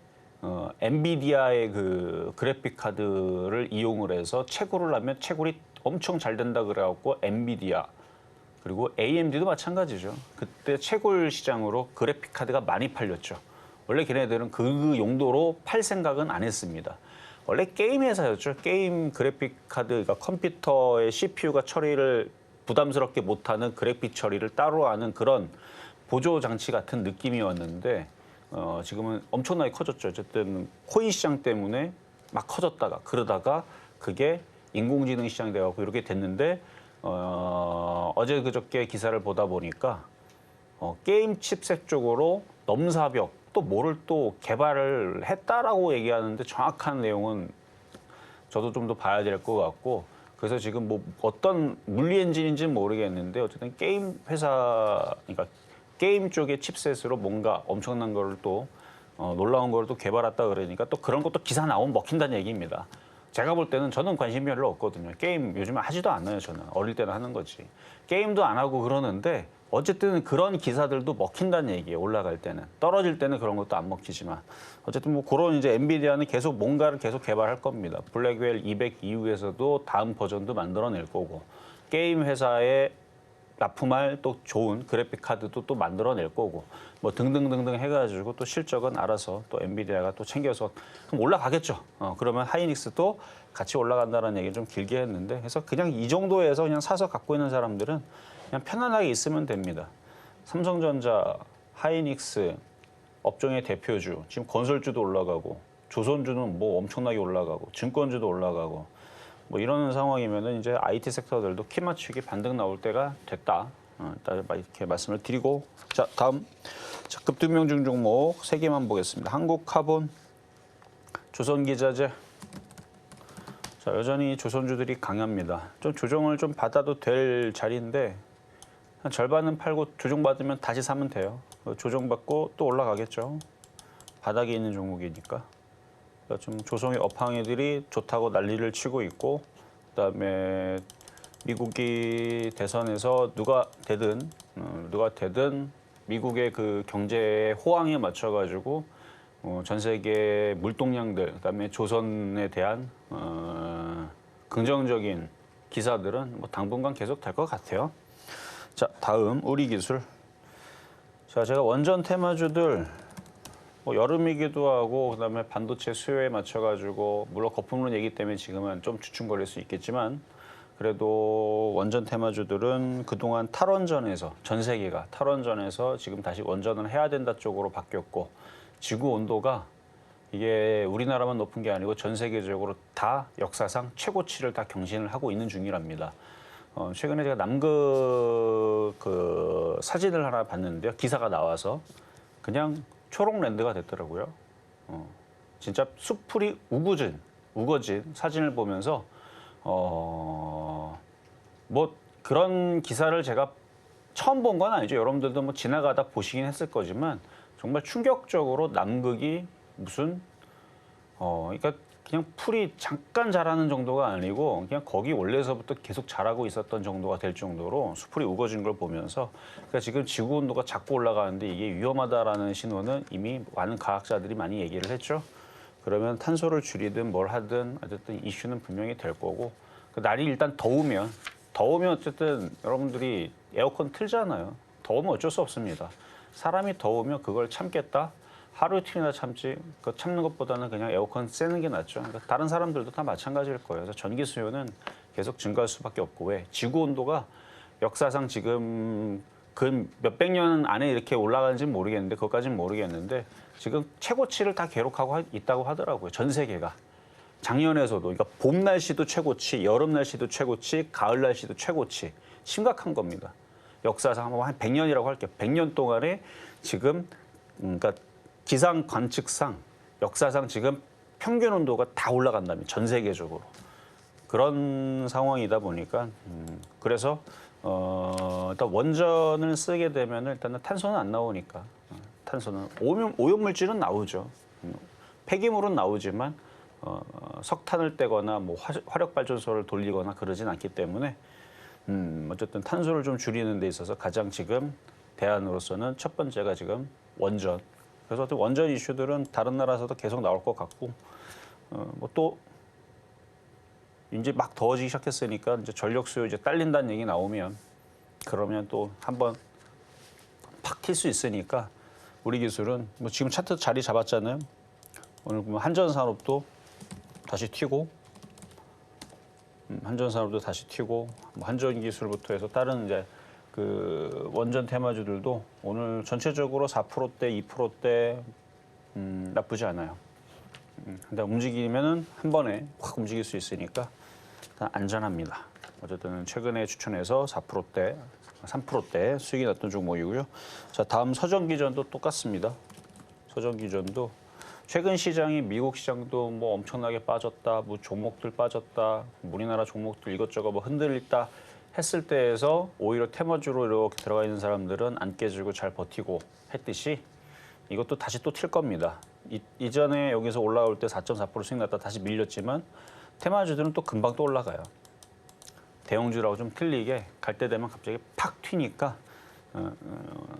엔비디아의 그 그래픽 카드를 이용을 해서 채굴을 하면 채굴이 엄청 잘 된다 그래갖고 엔비디아, 그리고 AMD도 마찬가지죠. 그때 채굴 시장으로 그래픽 카드가 많이 팔렸죠. 원래 걔네들은 그 용도로 팔 생각은 안 했습니다. 원래 게임 회사였죠. 게임 그래픽 카드, 그러니까 컴퓨터의 CPU가 처리를 부담스럽게 못하는 그래픽 처리를 따로 하는 그런 보조 장치 같은 느낌이었는데, 지금은 엄청나게 커졌죠. 어쨌든 코인 시장 때문에 막 커졌다가 그러다가 그게 인공지능 시장이 돼갖고 이렇게 됐는데, 어제 그저께 기사를 보다 보니까 게임 칩셋 쪽으로 넘사벽 또 뭐를 또 개발을 했다라고 얘기하는데 정확한 내용은 저도 좀 더 봐야 될 것 같고, 그래서 지금 뭐 어떤 물리 엔진인지는 모르겠는데 어쨌든 게임 회사, 그러니까 게임 쪽의 칩셋으로 뭔가 엄청난 거를 또 놀라운 거를 또 개발했다 그러니까 또 그런 것도 기사 나오면 먹힌다는 얘기입니다. 제가 볼 때는 저는 관심이 별로 없거든요. 게임 요즘에 하지도 않아요, 저는. 어릴 때는 하는 거지. 게임도 안 하고 그러는데 어쨌든 그런 기사들도 먹힌다는 얘기예요, 올라갈 때는. 떨어질 때는 그런 것도 안 먹히지만. 어쨌든 뭐 그런 이제 엔비디아는 계속 뭔가를 계속 개발할 겁니다. 블랙웰 200 이후에서도 다음 버전도 만들어낼 거고, 게임 회사에 납품할 또 좋은 그래픽 카드도 또 만들어낼 거고, 뭐 등등등등 해가지고 또 실적은 알아서 또 엔비디아가 또 챙겨서 그럼 올라가겠죠. 그러면 하이닉스도 같이 올라간다는 얘기를 좀 길게 했는데, 그래서 그냥 이 정도에서 그냥 사서 갖고 있는 사람들은 그냥 편안하게 있으면 됩니다. 삼성전자, 하이닉스, 업종의 대표주, 지금 건설주도 올라가고, 조선주는 뭐 엄청나게 올라가고, 증권주도 올라가고, 뭐 이런 상황이면은 이제 IT 섹터들도 키 맞추기 반등 나올 때가 됐다. 일단 이렇게 말씀을 드리고, 자 다음 급등명중 종목 3개만 보겠습니다. 한국카본, 조선기자재. 자 여전히 조선주들이 강합니다. 좀 조정을 좀 받아도 될 자리인데 한 절반은 팔고 조정받으면 다시 사면 돼요. 조정받고 또 올라가겠죠. 바닥에 있는 종목이니까. 그러니까 좀 조선의 업황애들이 좋다고 난리를 치고 있고, 그다음에 미국이 대선에서 누가 되든 미국의 그 경제 호황에 맞춰가지고 전 세계 물동량들, 그다음에 조선에 대한 긍정적인 기사들은 뭐 당분간 계속 될 것 같아요. 자 다음 우리기술. 자 제가 원전 테마주들 뭐 여름이기도 하고 그다음에 반도체 수요에 맞춰가지고 물론 거품론 얘기 때문에 지금은 좀 주춤거릴 수 있겠지만, 그래도 원전 테마주들은 그동안 탈원전에서 전 세계가 탈원전에서 지금 다시 원전을 해야 된다 쪽으로 바뀌었고, 지구 온도가 이게 우리나라만 높은 게 아니고 전 세계적으로 다 역사상 최고치를 다 경신을 하고 있는 중이랍니다. 최근에 제가 남극 그 사진을 하나 봤는데요. 기사가 나와서 그냥 초록랜드가 됐더라고요. 진짜 숲풀이 우거진 사진을 보면서 뭐 그런 기사를 제가 처음 본 건 아니죠. 여러분들도 뭐 지나가다 보시긴 했을 거지만 정말 충격적으로 남극이 무슨 그러니까 그냥 풀이 잠깐 자라는 정도가 아니고 그냥 거기 원래서부터 계속 자라고 있었던 정도가 될 정도로 숲풀이 우거진 걸 보면서, 그러니까 지금 지구 온도가 자꾸 올라가는데 이게 위험하다라는 신호는 이미 많은 과학자들이 많이 얘기를 했죠. 그러면 탄소를 줄이든 뭘 하든 어쨌든 이슈는 분명히 될 거고, 그 날이 일단 더우면 어쨌든 여러분들이 에어컨 틀잖아요. 더우면 어쩔 수 없습니다. 사람이 더우면 그걸 참겠다 하루 이틀이나 참지 그 참는 것보다는 그냥 에어컨 쐬는 게 낫죠. 그러니까 다른 사람들도 다 마찬가지일 거예요. 그래서 전기 수요는 계속 증가할 수밖에 없고 왜 지구 온도가 역사상 지금 그 몇백 년 안에 이렇게 올라가는지는 모르겠는데 그것까지는 모르겠는데 지금 최고치를 다 기록하고 있다고 하더라고요. 전 세계가. 작년에서도 그러니까 봄 날씨도 최고치, 여름 날씨도 최고치, 가을 날씨도 최고치. 심각한 겁니다. 역사상 한 100년이라고 할게요. 100년 동안에 지금 그러니까 기상 관측상 역사상 지금 평균 온도가 다 올라간다면 전 세계적으로 그런 상황이다 보니까 그래서 일단 원전을 쓰게 되면 일단은 탄소는 안 나오니까 탄소는 오염물질은 나오죠. 폐기물은 나오지만 석탄을 떼거나 뭐 화력 발전소를 돌리거나 그러진 않기 때문에 어쨌든 탄소를 좀 줄이는 데 있어서 가장 지금 대안으로서는 첫 번째가 지금 원전. 그래서 어떤 원전 이슈들은 다른 나라에서도 계속 나올 것 같고 뭐 또 이제 막 더워지기 시작했으니까 이제 전력 수요 이제 딸린다는 얘기 나오면 그러면 또 한번 팍 튈 수 있으니까 우리 기술은 뭐 지금 차트 자리 잡았잖아요. 오늘 보면 한전산업도 다시 튀고 한전산업도 다시 튀고 뭐 한전기술부터 해서 다른 이제 그 원전 테마주들도 오늘 전체적으로 4%대, 2%대 나쁘지 않아요. 근데 움직이면은 한 번에 확 움직일 수 있으니까 일단 안전합니다. 어쨌든 최근에 추천해서 4%대, 3%대 수익이 났던 종목이고요. 자, 다음 서전기전도 똑같습니다. 서전기전도 최근 시장이 미국 시장도 뭐 엄청나게 빠졌다, 뭐 종목들 빠졌다, 우리나라 종목들 이것저것 뭐 흔들렸다 했을 때에서 오히려 테마주로 이렇게 들어가 있는 사람들은 안 깨지고 잘 버티고 했듯이 이것도 다시 또 튈 겁니다. 이전에 여기서 올라올 때 4.4% 수익 났다 다시 밀렸지만 테마주들은 또 금방 또 올라가요. 대형주라고 좀 틀리게 갈 때 되면 갑자기 팍 튀니까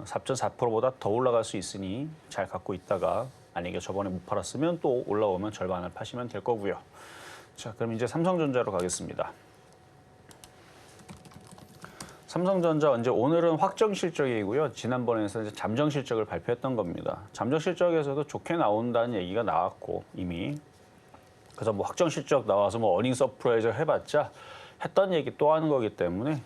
4.4%보다 더 올라갈 수 있으니 잘 갖고 있다가 만약에 저번에 못 팔았으면 또 올라오면 절반을 파시면 될 거고요. 자, 그럼 이제 삼성전자로 가겠습니다. 삼성전자 이제 오늘은 확정 실적이고요. 지난번에서 이제 잠정 실적을 발표했던 겁니다. 잠정 실적에서도 좋게 나온다는 얘기가 나왔고 이미 그래서 뭐 확정 실적 나와서 뭐 어닝 서프라이즈 해봤자 했던 얘기 또 하는 거기 때문에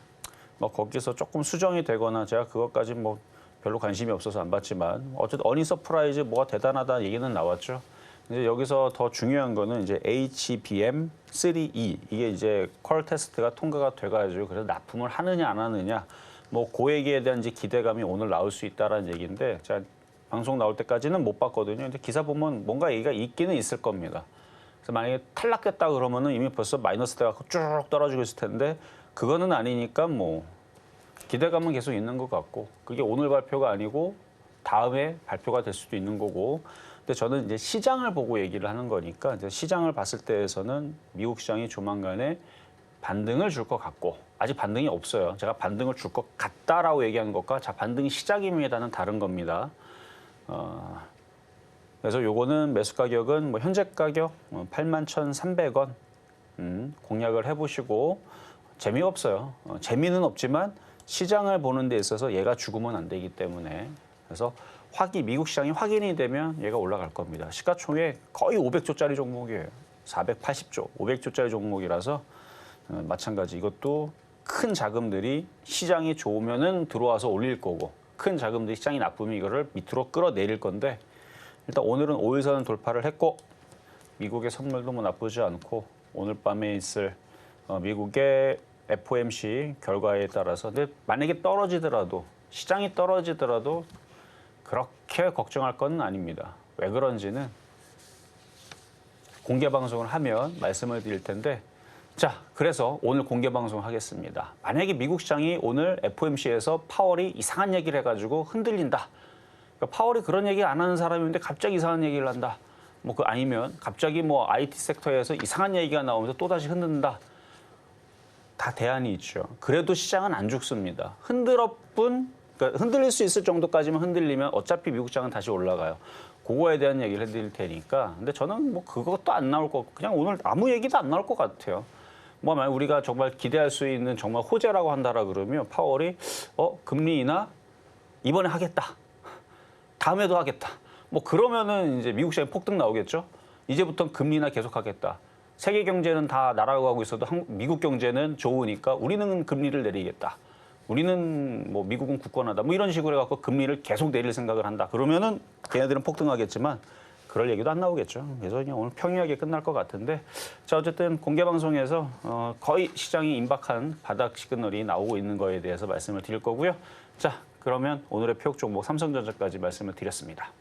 뭐 거기서 조금 수정이 되거나 제가 그것까지 뭐 별로 관심이 없어서 안 봤지만 어쨌든 어닝 서프라이즈 뭐가 대단하다 얘기는 나왔죠. 이제 여기서 더 중요한 거는 이제 HBM3E 이게 이제 퀄 테스트가 통과가 돼가지고 그래서 납품을 하느냐 안 하느냐 뭐 그 얘기에 대한 이제 기대감이 오늘 나올 수 있다라는 얘기인데 제가 방송 나올 때까지는 못 봤거든요. 근데 기사 보면 뭔가 얘기가 있기는 있을 겁니다. 그래서 만약에 탈락했다 그러면은 이미 벌써 마이너스 돼갖고 쭉 떨어지고 있을 텐데 그거는 아니니까 뭐 기대감은 계속 있는 것 같고 그게 오늘 발표가 아니고 다음에 발표가 될 수도 있는 거고. 근데 저는 이제 시장을 보고 얘기를 하는 거니까 이제 시장을 봤을 때에서는 미국 시장이 조만간에 반등을 줄 것 같고 아직 반등이 없어요. 제가 반등을 줄 것 같다라고 얘기하는 것과 자 반등이 시작입니다는 다른 겁니다. 그래서 요거는 매수 가격은 뭐 현재 가격 81,300원 공략을 해보시고 재미없어요. 재미는 없지만 시장을 보는 데 있어서 얘가 죽으면 안 되기 때문에 그래서 미국 시장이 확인이 되면 얘가 올라갈 겁니다. 시가총액 거의 500조짜리 종목이에요. 480조, 500조짜리 종목이라서 마찬가지 이것도 큰 자금들이 시장이 좋으면은 들어와서 올릴 거고 큰 자금들이 시장이 나쁘면 이거를 밑으로 끌어내릴 건데 일단 오늘은 5일선은 돌파를 했고 미국의 선물도 뭐 나쁘지 않고 오늘 밤에 있을 미국의 FOMC 결과에 따라서 근데 만약에 떨어지더라도 시장이 떨어지더라도 그렇게 걱정할 건 아닙니다. 왜 그런지는 공개 방송을 하면 말씀을 드릴 텐데 자, 그래서 오늘 공개 방송을 하겠습니다. 만약에 미국 시장이 오늘 FOMC에서 파월이 이상한 얘기를 해가지고 흔들린다. 그러니까 파월이 그런 얘기 안 하는 사람인데 갑자기 이상한 얘기를 한다. 뭐 그 아니면 갑자기 뭐 IT 섹터에서 이상한 얘기가 나오면서 또다시 흔든다. 다 대안이 있죠. 그래도 시장은 안 죽습니다. 그러니까 흔들릴 수 있을 정도까지만 흔들리면 어차피 미국 시장은 다시 올라가요. 그거에 대한 얘기를 해드릴 테니까. 근데 저는 뭐 그것도 안 나올 거 그냥 오늘 아무 얘기도 안 나올 것 같아요. 뭐 만약 우리가 정말 기대할 수 있는 정말 호재라고 한다라 그러면 파월이 금리 인하 이번에 하겠다. 다음에도 하겠다. 뭐 그러면은 이제 미국 시장에 폭등 나오겠죠. 이제부터 금리나 계속하겠다. 세계 경제는 다 날아가고 있어도 미국 경제는 좋으니까 우리는 금리를 내리겠다. 우리는 뭐 미국은 굳건하다. 뭐 이런 식으로 해갖고 금리를 계속 내릴 생각을 한다. 그러면은 걔네들은 폭등하겠지만 그럴 얘기도 안 나오겠죠. 그래서 그냥 오늘 평이하게 끝날 것 같은데 자 어쨌든 공개 방송에서 거의 시장이 임박한 바닥 시그널이 나오고 있는 거에 대해서 말씀을 드릴 거고요. 자 그러면 오늘의 표적 종목 삼성전자까지 말씀을 드렸습니다.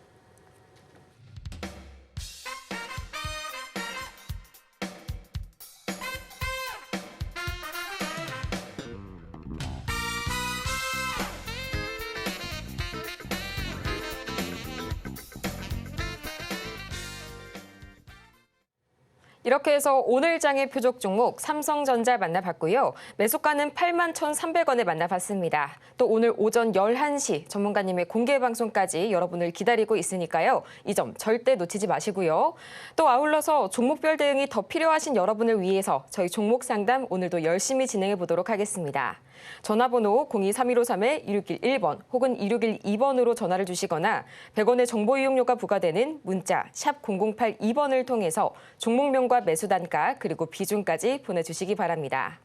이렇게 해서 오늘 장의 표적 종목 삼성전자 만나봤고요. 매수가는 81,300원에 만나봤습니다. 또 오늘 오전 11시 전문가님의 공개 방송까지 여러분을 기다리고 있으니까요. 이 점 절대 놓치지 마시고요. 또 아울러서 종목별 대응이 더 필요하신 여러분을 위해서 저희 종목 상담 오늘도 열심히 진행해 보도록 하겠습니다. 전화번호 023153-2611번 혹은 2612번으로 전화를 주시거나 100원의 정보 이용료가 부과되는 문자 샵 0082번을 통해서 종목명과 매수 단가 그리고 비중까지 보내주시기 바랍니다.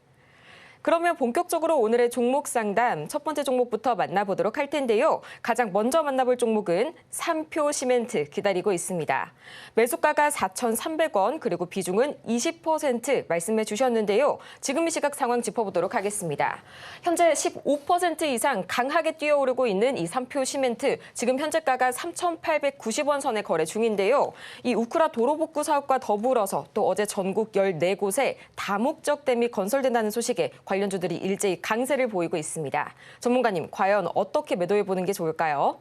그러면 본격적으로 오늘의 종목 상담 첫 번째 종목부터 만나보도록 할 텐데요. 가장 먼저 만나볼 종목은 삼표 시멘트 기다리고 있습니다. 매수가가 4,300원 그리고 비중은 20% 말씀해 주셨는데요. 지금 이 시각 상황 짚어보도록 하겠습니다. 현재 15% 이상 강하게 뛰어오르고 있는 이 삼표 시멘트 지금 현재가가 3,890원 선에 거래 중인데요. 이 우크라 도로복구 사업과 더불어서 또 어제 전국 14곳에 다목적 댐이 건설된다는 소식에 관련주들이 일제히 강세를 보이고 있습니다. 전문가님, 과연 어떻게 매도해 보는 게 좋을까요?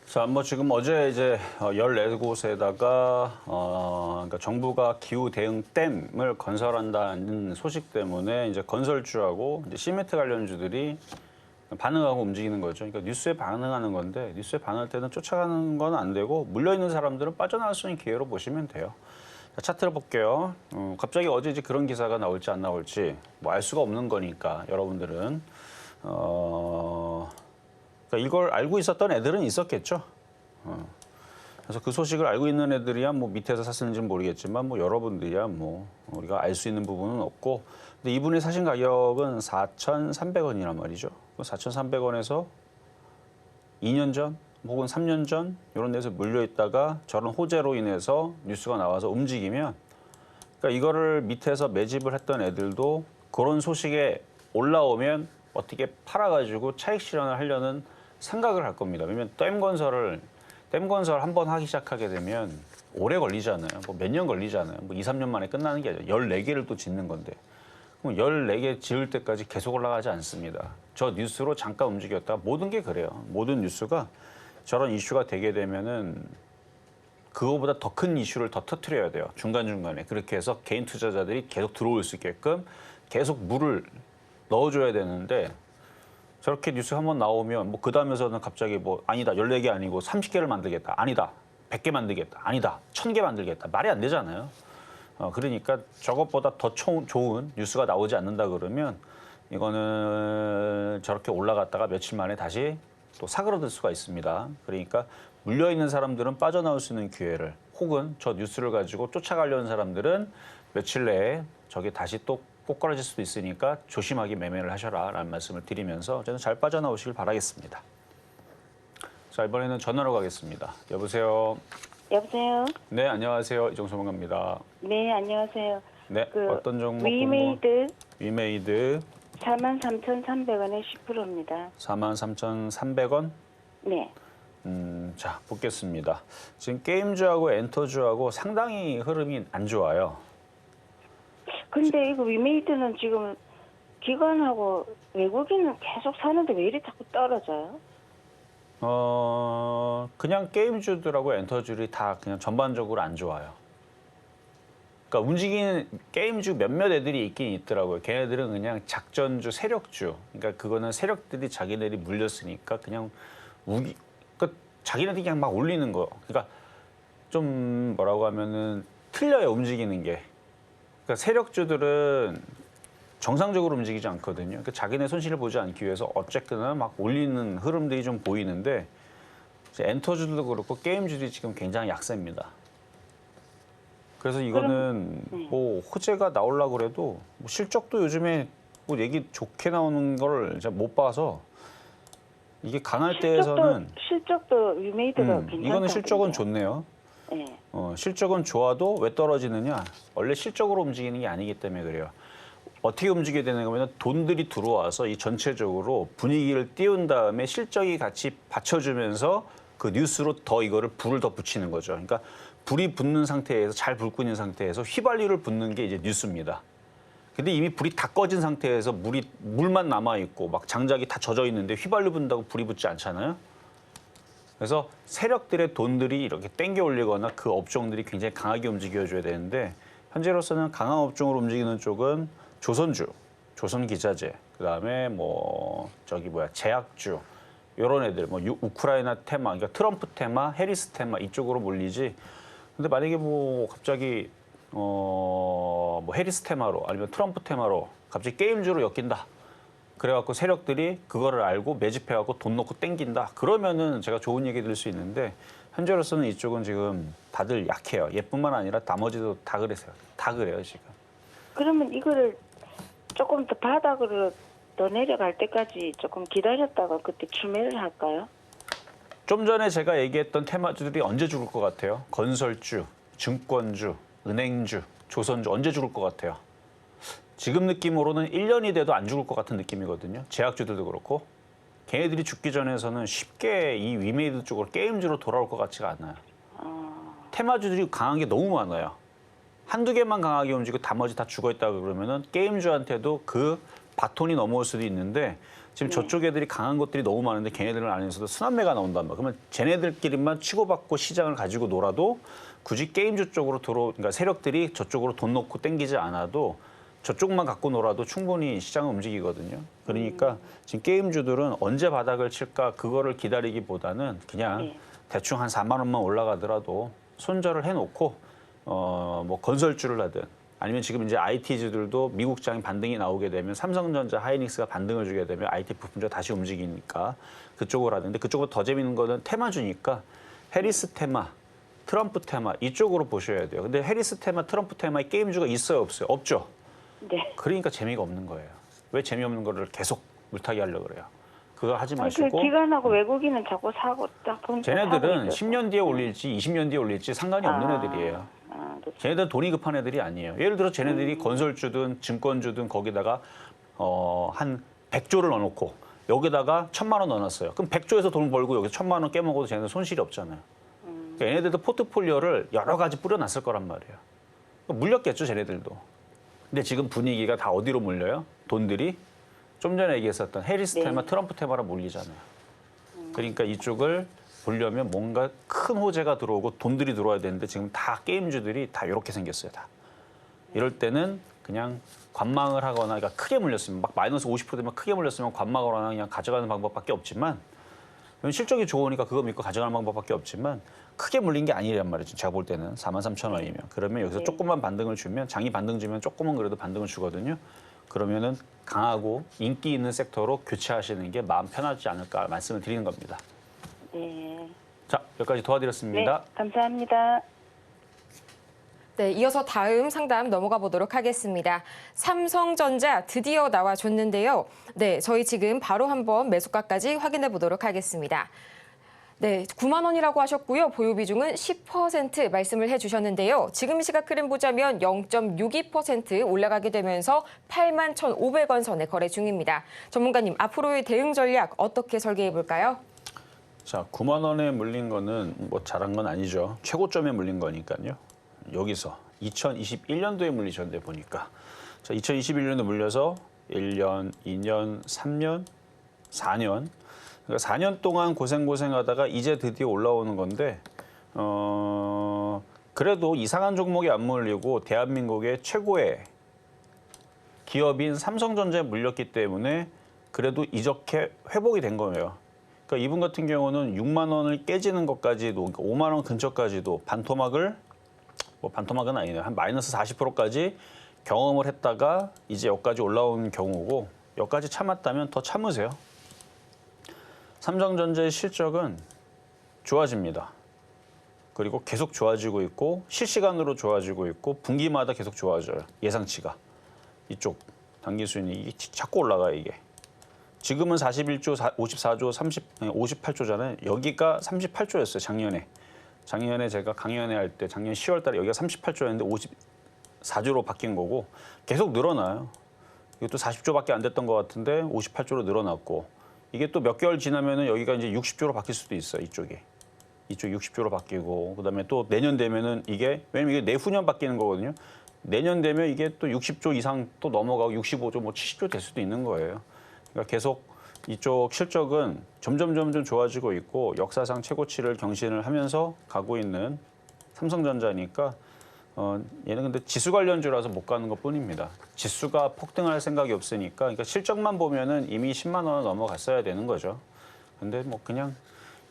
자, 뭐 지금 어제 이제 14곳에다가 그러니까 정부가 기후 대응 댐을 건설한다는 소식 때문에 이제 건설주하고 이제 시멘트 관련주들이 반응하고 움직이는 거죠. 그러니까 뉴스에 반응하는 건데 뉴스에 반응할 때는 쫓아가는 건 안 되고 물려 있는 사람들은 빠져나갈 수 있는 기회로 보시면 돼요. 자, 차트를 볼게요. 갑자기 어제 이제 그런 기사가 나올지 안 나올지 뭐 알 수가 없는 거니까 여러분들은 그러니까 이걸 알고 있었던 애들은 있었겠죠. 그래서 그 소식을 알고 있는 애들이야 뭐 밑에서 샀을지는 모르겠지만 뭐 여러분들이야 뭐 우리가 알 수 있는 부분은 없고 근데 이분이 사신 가격은 4,300원이란 말이죠. 4,300원에서 2년 전 혹은 3년 전 이런 데서 물려 있다가 저런 호재로 인해서 뉴스가 나와서 움직이면 그러니까 이거를 밑에서 매집을 했던 애들도 그런 소식에 올라오면 어떻게 팔아가지고 차익 실현을 하려는 생각을 할 겁니다. 왜냐면 댐 건설 한번 하기 시작하게 되면 오래 걸리잖아요. 뭐 몇 년 걸리잖아요. 뭐 2, 3년 만에 끝나는 게 아니라 14개를 또 짓는 건데. 그럼 14개 지을 때까지 계속 올라가지 않습니다. 저 뉴스로 잠깐 움직였다. 모든 게 그래요. 모든 뉴스가 저런 이슈가 되게 되면은 그거보다 더 큰 이슈를 더 터뜨려야 돼요. 중간중간에. 그렇게 해서 개인 투자자들이 계속 들어올 수 있게끔 계속 물을 넣어줘야 되는데 저렇게 뉴스 한번 나오면 뭐 그 다음에서는 갑자기 뭐 아니다 14개 아니고 30개를 만들겠다 아니다 100개 만들겠다 아니다 1000개 만들겠다 말이 안 되잖아요. 그러니까 저것보다 더 좋은 뉴스가 나오지 않는다 그러면 이거는 저렇게 올라갔다가 며칠 만에 다시 또 사그러들 수가 있습니다. 그러니까 물려있는 사람들은 빠져나올 수 있는 기회를 혹은 저 뉴스를 가지고 쫓아가려는 사람들은 며칠 내에 저게 다시 또 꼬꾸라질 수도 있으니까 조심하게 매매를 하셔라라는 말씀을 드리면서 저는 잘 빠져나오시길 바라겠습니다. 자, 이번에는 전화로 가겠습니다. 여보세요. 여보세요. 네, 안녕하세요. 이정수 전문가입니다. 네, 안녕하세요. 네, 어떤 종목? 위메이드 위메이드 43,300원에 10%입니다. 43,300원? 네. 자, 보겠습니다. 지금 게임주하고 엔터주하고 상당히 흐름이 안 좋아요. 근데 이거 위메이드는 지금 기관하고 외국인은 계속 사는데 왜 이리 자꾸 떨어져요? 그냥 게임주들하고 엔터주들이 다 그냥 전반적으로 안 좋아요. 그러니까 움직이는 게임주 몇몇 애들이 있긴 있더라고요. 걔네들은 그냥 작전주, 세력주. 그러니까 그거는 세력들이 자기네들이 물렸으니까 그냥 그러니까 자기네들이 그냥 막 올리는 거. 그러니까 좀 뭐라고 하면은 틀려요, 움직이는 게. 그러니까 세력주들은 정상적으로 움직이지 않거든요. 그러니까 자기네 손실을 보지 않기 위해서 어쨌거나 막 올리는 흐름들이 좀 보이는데 이제 엔터주들도 그렇고 게임주들이 지금 굉장히 약세입니다. 그래서 이거는 뭐 호재가 나오려고 그래도 뭐 실적도 요즘에 뭐 얘기 좋게 나오는 걸 제가 못 봐서 이게 강할 때에서는 실적도 위메이드가 괜찮다. 이거는 실적은 좋네요. 네. 실적은 좋아도 왜 떨어지느냐? 원래 실적으로 움직이는 게 아니기 때문에 그래요. 어떻게 움직여야 되는 거면 돈들이 들어와서 이 전체적으로 분위기를 띄운 다음에 실적이 같이 받쳐주면서 그 뉴스로 더 이거를 불을 더 붙이는 거죠. 그러니까 불이 붙는 상태에서 잘 불고 있는 상태에서 휘발유를 붓는 게 이제 뉴스입니다. 근데 이미 불이 다 꺼진 상태에서 물만 남아 있고 막 장작이 다 젖어 있는데 휘발유 분다고 불이 붙지 않잖아요. 그래서 세력들의 돈들이 이렇게 땡겨 올리거나 그 업종들이 굉장히 강하게 움직여줘야 되는데 현재로서는 강한 업종으로 움직이는 쪽은 조선주, 조선기자재, 그다음에 제약주 이런 애들, 우크라이나 테마, 그러니까 트럼프 테마, 해리스 테마 이쪽으로 몰리지. 근데 만약에 갑자기 해리스 테마로 아니면 트럼프 테마로 갑자기 게임주로 엮인다. 그래갖고 세력들이 그거를 알고 매집해갖고 돈 넣고 땡긴다. 그러면은 제가 좋은 얘기 들을 수 있는데 현재로서는 이쪽은 지금 다들 약해요. 얘뿐만 아니라 나머지도 다 그래서요. 다 그래요 지금. 그러면 이거를 조금 더 바닥으로 더 내려갈 때까지 조금 기다렸다가 그때 추매를 할까요? 좀 전에 제가 얘기했던 테마주들이 언제 죽을 것 같아요? 건설주, 증권주, 은행주, 조선주 언제 죽을 것 같아요? 지금 느낌으로는 1년이 돼도 안 죽을 것 같은 느낌이거든요. 제약주들도 그렇고. 걔네들이 죽기 전에서는 쉽게 이 위메이드 쪽으로 게임주로 돌아올 것 같지가 않아요. 테마주들이 강한 게 너무 많아요. 한두 개만 강하게 움직이고 나머지 다 죽어있다 그러면은 게임주한테도 그 바톤이 넘어올 수도 있는데 지금 저쪽 애들이 강한 것들이 너무 많은데 걔네들 안에서도 순환매가 나온단 말이에요. 그러면 쟤네들끼리만 치고받고 시장을 가지고 놀아도 굳이 게임주 쪽으로 그러니까 세력들이 저쪽으로 돈 넣고 땡기지 않아도 저쪽만 갖고 놀아도 충분히 시장은 움직이거든요. 그러니까 지금 게임주들은 언제 바닥을 칠까 그거를 기다리기보다는 그냥 대충 한 4만 원만 올라가더라도 손절을 해놓고 건설주를 하든 아니면 지금 이제 IT주들도 미국장이 반등이 나오게 되면 삼성전자, 하이닉스가 반등을 주게 되면 IT 부품주가 다시 움직이니까 그쪽으로 하는데 그쪽으로 더 재밌는 거는 테마주니까 해리스 테마, 트럼프 테마 이쪽으로 보셔야 돼요. 근데 해리스 테마, 트럼프 테마에 게임주가 있어요, 없어요? 없죠. 네. 그러니까 재미가 없는 거예요. 왜 재미없는 거를 계속 물타기 하려고 그래요? 그거 하지 마시고. 그 기관하고 외국인은 자꾸 사고 딱 보니까 쟤네들은 10년 뒤에 올릴지 20년 뒤에 올릴지 상관이 없는 애들이에요. 쟤네들 돈이 급한 애들이 아니에요. 예를 들어 쟤네들이 건설주든 증권주든 거기다가 한 100조를 넣어놓고 여기다가 1,000만 원 넣어놨어요. 그럼 100조에서 돈 벌고 여기서 1,000만 원 깨먹어도 쟤네들 손실이 없잖아요. 그러니까 얘네들도 포트폴리오를 여러 가지 뿌려놨을 거란 말이에요. 물렸겠죠, 쟤네들도. 근데 지금 분위기가 다 어디로 몰려요? 돈들이 좀 전에 얘기했었던 해리스 테마, 트럼프 테마로 몰리잖아요. 그러니까 이쪽을 보려면 뭔가 큰 호재가 들어오고 돈들이 들어와야 되는데 지금 다 게임주들이 다 이렇게 생겼어요. 다. 이럴 때는 그냥 관망을 하거나 그러니까 크게 물렸으면 막 마이너스 50% 되면 크게 물렸으면 관망을 하거나 그냥 가져가는 방법밖에 없지만 실적이 좋으니까 그거 믿고 가져가는 방법밖에 없지만 크게 물린 게 아니란 말이죠. 제가 볼 때는 43,000원이면. 그러면 여기서 조금만 반등을 주면 장이 반등 주면 조금은 그래도 반등을 주거든요. 그러면은 강하고 인기 있는 섹터로 교체하시는 게 마음 편하지 않을까 말씀을 드리는 겁니다. 네. 자, 여기까지 도와드렸습니다. 네, 감사합니다. 네, 이어서 다음 상담 넘어가 보도록 하겠습니다. 삼성전자 드디어 나와줬는데요. 네, 저희 지금 바로 한번 매수가까지 확인해 보도록 하겠습니다. 네, 9만 원이라고 하셨고요. 보유 비중은 10% 말씀을 해주셨는데요. 지금 이 시각 흐름 보자면 0.62% 올라가게 되면서 8만 1,500원 선에 거래 중입니다. 전문가님, 앞으로의 대응 전략 어떻게 설계해 볼까요? 자, 9만 원에 물린 거는 뭐 잘한 건 아니죠. 최고점에 물린 거니까요. 여기서 2021년도에 물리셨는데 보니까 자, 2021년도 물려서 1년, 2년, 3년, 4년 그러니까 4년 동안 고생하다가 이제 드디어 올라오는 건데 그래도 이상한 종목이 안 물리고 대한민국의 최고의 기업인 삼성전자에 물렸기 때문에 그래도 이렇게 회복이 된 거예요. 그러니까 이분 같은 경우는 6만 원을 깨지는 것까지도 그러니까 5만 원 근처까지도 반토막은 아니네요. 한 마이너스 40%까지 경험을 했다가 이제 여기까지 올라온 경우고 여기까지 참았다면 더 참으세요. 삼성전자의 실적은 좋아집니다. 그리고 계속 좋아지고 있고 실시간으로 좋아지고 있고 분기마다 계속 좋아져요. 예상치가. 이쪽 단기 수익이 이게 자꾸 올라가요, 이게. 지금은 41조, 54조, 58조잖아요. 여기가 38조였어요, 작년에. 작년에 제가 강연회 할 때 작년 10월 달에 여기가 38조였는데 54조로 바뀐 거고 계속 늘어나요. 이것도 40조밖에 안 됐던 것 같은데 58조로 늘어났고 이게 또 몇 개월 지나면은 여기가 이제 60조로 바뀔 수도 있어요, 이쪽 60조로 바뀌고 그다음에 또 내년 되면은 이게 왜냐면 이게 내후년 바뀌는 거거든요. 내년 되면 이게 또 60조 이상 또 넘어가고 65조 뭐 70조 될 수도 있는 거예요. 그러니까 계속 이쪽 실적은 점점 좋아지고 있고 역사상 최고치를 경신을 하면서 가고 있는 삼성전자니까 얘는 근데 지수 관련주라서 못 가는 것뿐입니다. 지수가 폭등할 생각이 없으니까 그러니까 실적만 보면은 이미 10만 원을 넘어갔어야 되는 거죠. 근데 뭐 그냥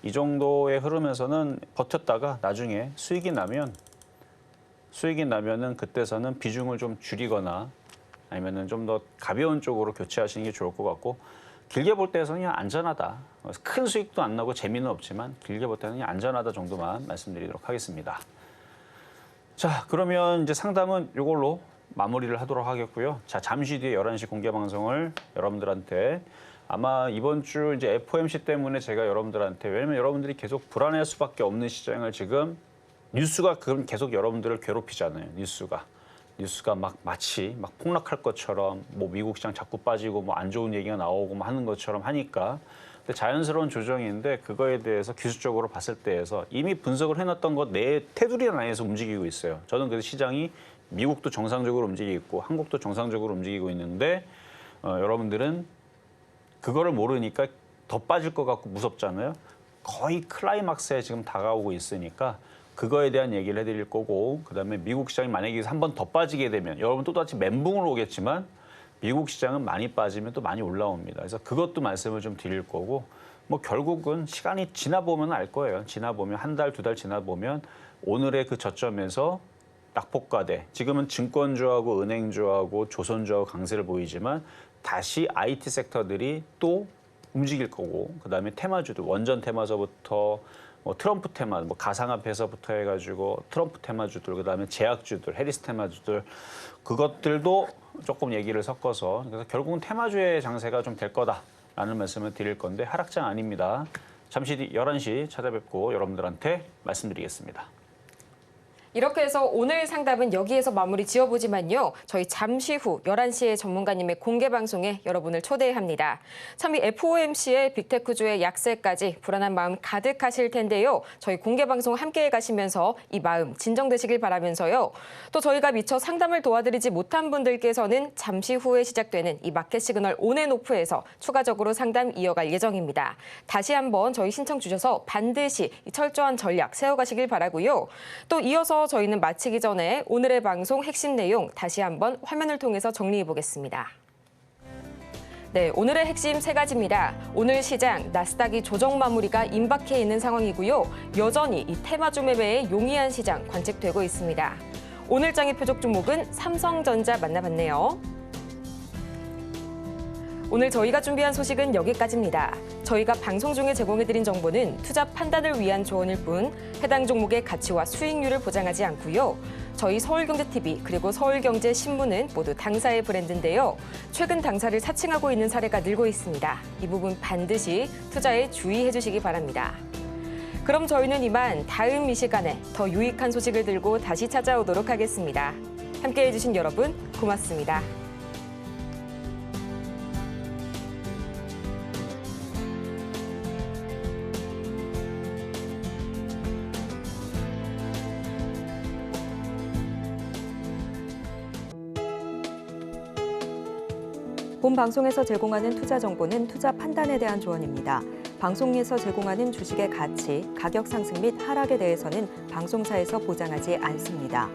이 정도의 흐름에서는 버텼다가 나중에 수익이 나면은 그때서는 비중을 좀 줄이거나 아니면은 좀 더 가벼운 쪽으로 교체하시는 게 좋을 것 같고 길게 볼 때에서는 그냥 안전하다. 큰 수익도 안 나고 재미는 없지만 길게 볼 때는 그냥 안전하다 정도만 말씀드리도록 하겠습니다. 자, 그러면 이제 상담은 이걸로 마무리를 하도록 하겠고요. 자, 잠시 뒤에 11시 공개 방송을 여러분들한테 아마 이번 주 이제 FOMC 때문에 제가 여러분들한테 왜냐면 여러분들이 계속 불안할 수밖에 없는 시장을 지금 뉴스가 계속 여러분들을 괴롭히잖아요. 뉴스가 막 마치 막 폭락할 것처럼 뭐 미국 시장 자꾸 빠지고 뭐 안 좋은 얘기가 나오고 뭐 하는 것처럼 하니까 근데 자연스러운 조정인데 그거에 대해서 기술적으로 봤을 때에서 이미 분석을 해놨던 것 내 테두리 안에서 움직이고 있어요. 저는 그래서 시장이 미국도 정상적으로 움직이고 있고 한국도 정상적으로 움직이고 있는데 여러분들은 그거를 모르니까 더 빠질 것 같고 무섭잖아요. 거의 클라이막스에 지금 다가오고 있으니까 그거에 대한 얘기를 해드릴 거고 그다음에 미국 시장이 만약에 한 번 더 빠지게 되면 여러분 또다시 멘붕으로 오겠지만 미국 시장은 많이 빠지면 또 많이 올라옵니다. 그래서 그것도 말씀을 좀 드릴 거고 뭐 결국은 시간이 지나보면 알 거예요. 지나보면 한 달, 두 달 지나보면 오늘의 그 저점에서 낙폭과대 지금은 증권주하고 은행주하고 조선주하고 강세를 보이지만 다시 IT 섹터들이 또 움직일 거고 그다음에 테마주도 원전 테마서부터 뭐 트럼프 테마, 뭐 가상화폐에서부터 해가지고 트럼프 테마주들, 그다음에 제약주들, 해리스 테마주들 그것들도 조금 얘기를 섞어서 그래서 결국은 테마주의 장세가 좀 될 거다라는 말씀을 드릴 건데 하락장 아닙니다. 잠시 뒤 11시 찾아뵙고 여러분들한테 말씀드리겠습니다. 이렇게 해서 오늘 상담은 여기에서 마무리 지어보지만요. 저희 잠시 후 11시에 전문가님의 공개 방송에 여러분을 초대합니다. 참 이 FOMC의 빅테크주의 약세까지 불안한 마음 가득하실 텐데요. 저희 공개 방송 함께해 가시면서 이 마음 진정되시길 바라면서요. 또 저희가 미처 상담을 도와드리지 못한 분들께서는 잠시 후에 시작되는 이 마켓 시그널 온앤오프에서 추가적으로 상담 이어갈 예정입니다. 다시 한번 저희 신청 주셔서 반드시 이 철저한 전략 세워가시길 바라고요. 또 이어서 저희는 마치기 전에 오늘의 방송 핵심 내용 다시 한번 화면을 통해서 정리해 보겠습니다. 네, 오늘의 핵심 3가지입니다. 오늘 시장 나스닥이 조정 마무리가 임박해 있는 상황이고요. 여전히 이 테마주 매매의 용이한 시장 관측되고 있습니다. 오늘 장의 표적 종목은 삼성전자 만나봤네요. 오늘 저희가 준비한 소식은 여기까지입니다. 저희가 방송 중에 제공해드린 정보는 투자 판단을 위한 조언일 뿐 해당 종목의 가치와 수익률을 보장하지 않고요. 저희 서울경제TV 그리고 서울경제신문은 모두 당사의 브랜드인데요. 최근 당사를 사칭하고 있는 사례가 늘고 있습니다. 이 부분 반드시 투자에 주의해 주시기 바랍니다. 그럼 저희는 이만 다음 이 시간에 더 유익한 소식을 들고 다시 찾아오도록 하겠습니다. 함께해 주신 여러분 고맙습니다. 본 방송에서 제공하는 투자 정보는 투자 판단에 대한 조언입니다. 방송에서 제공하는 주식의 가치, 가격 상승 및 하락에 대해서는 방송사에서 보장하지 않습니다.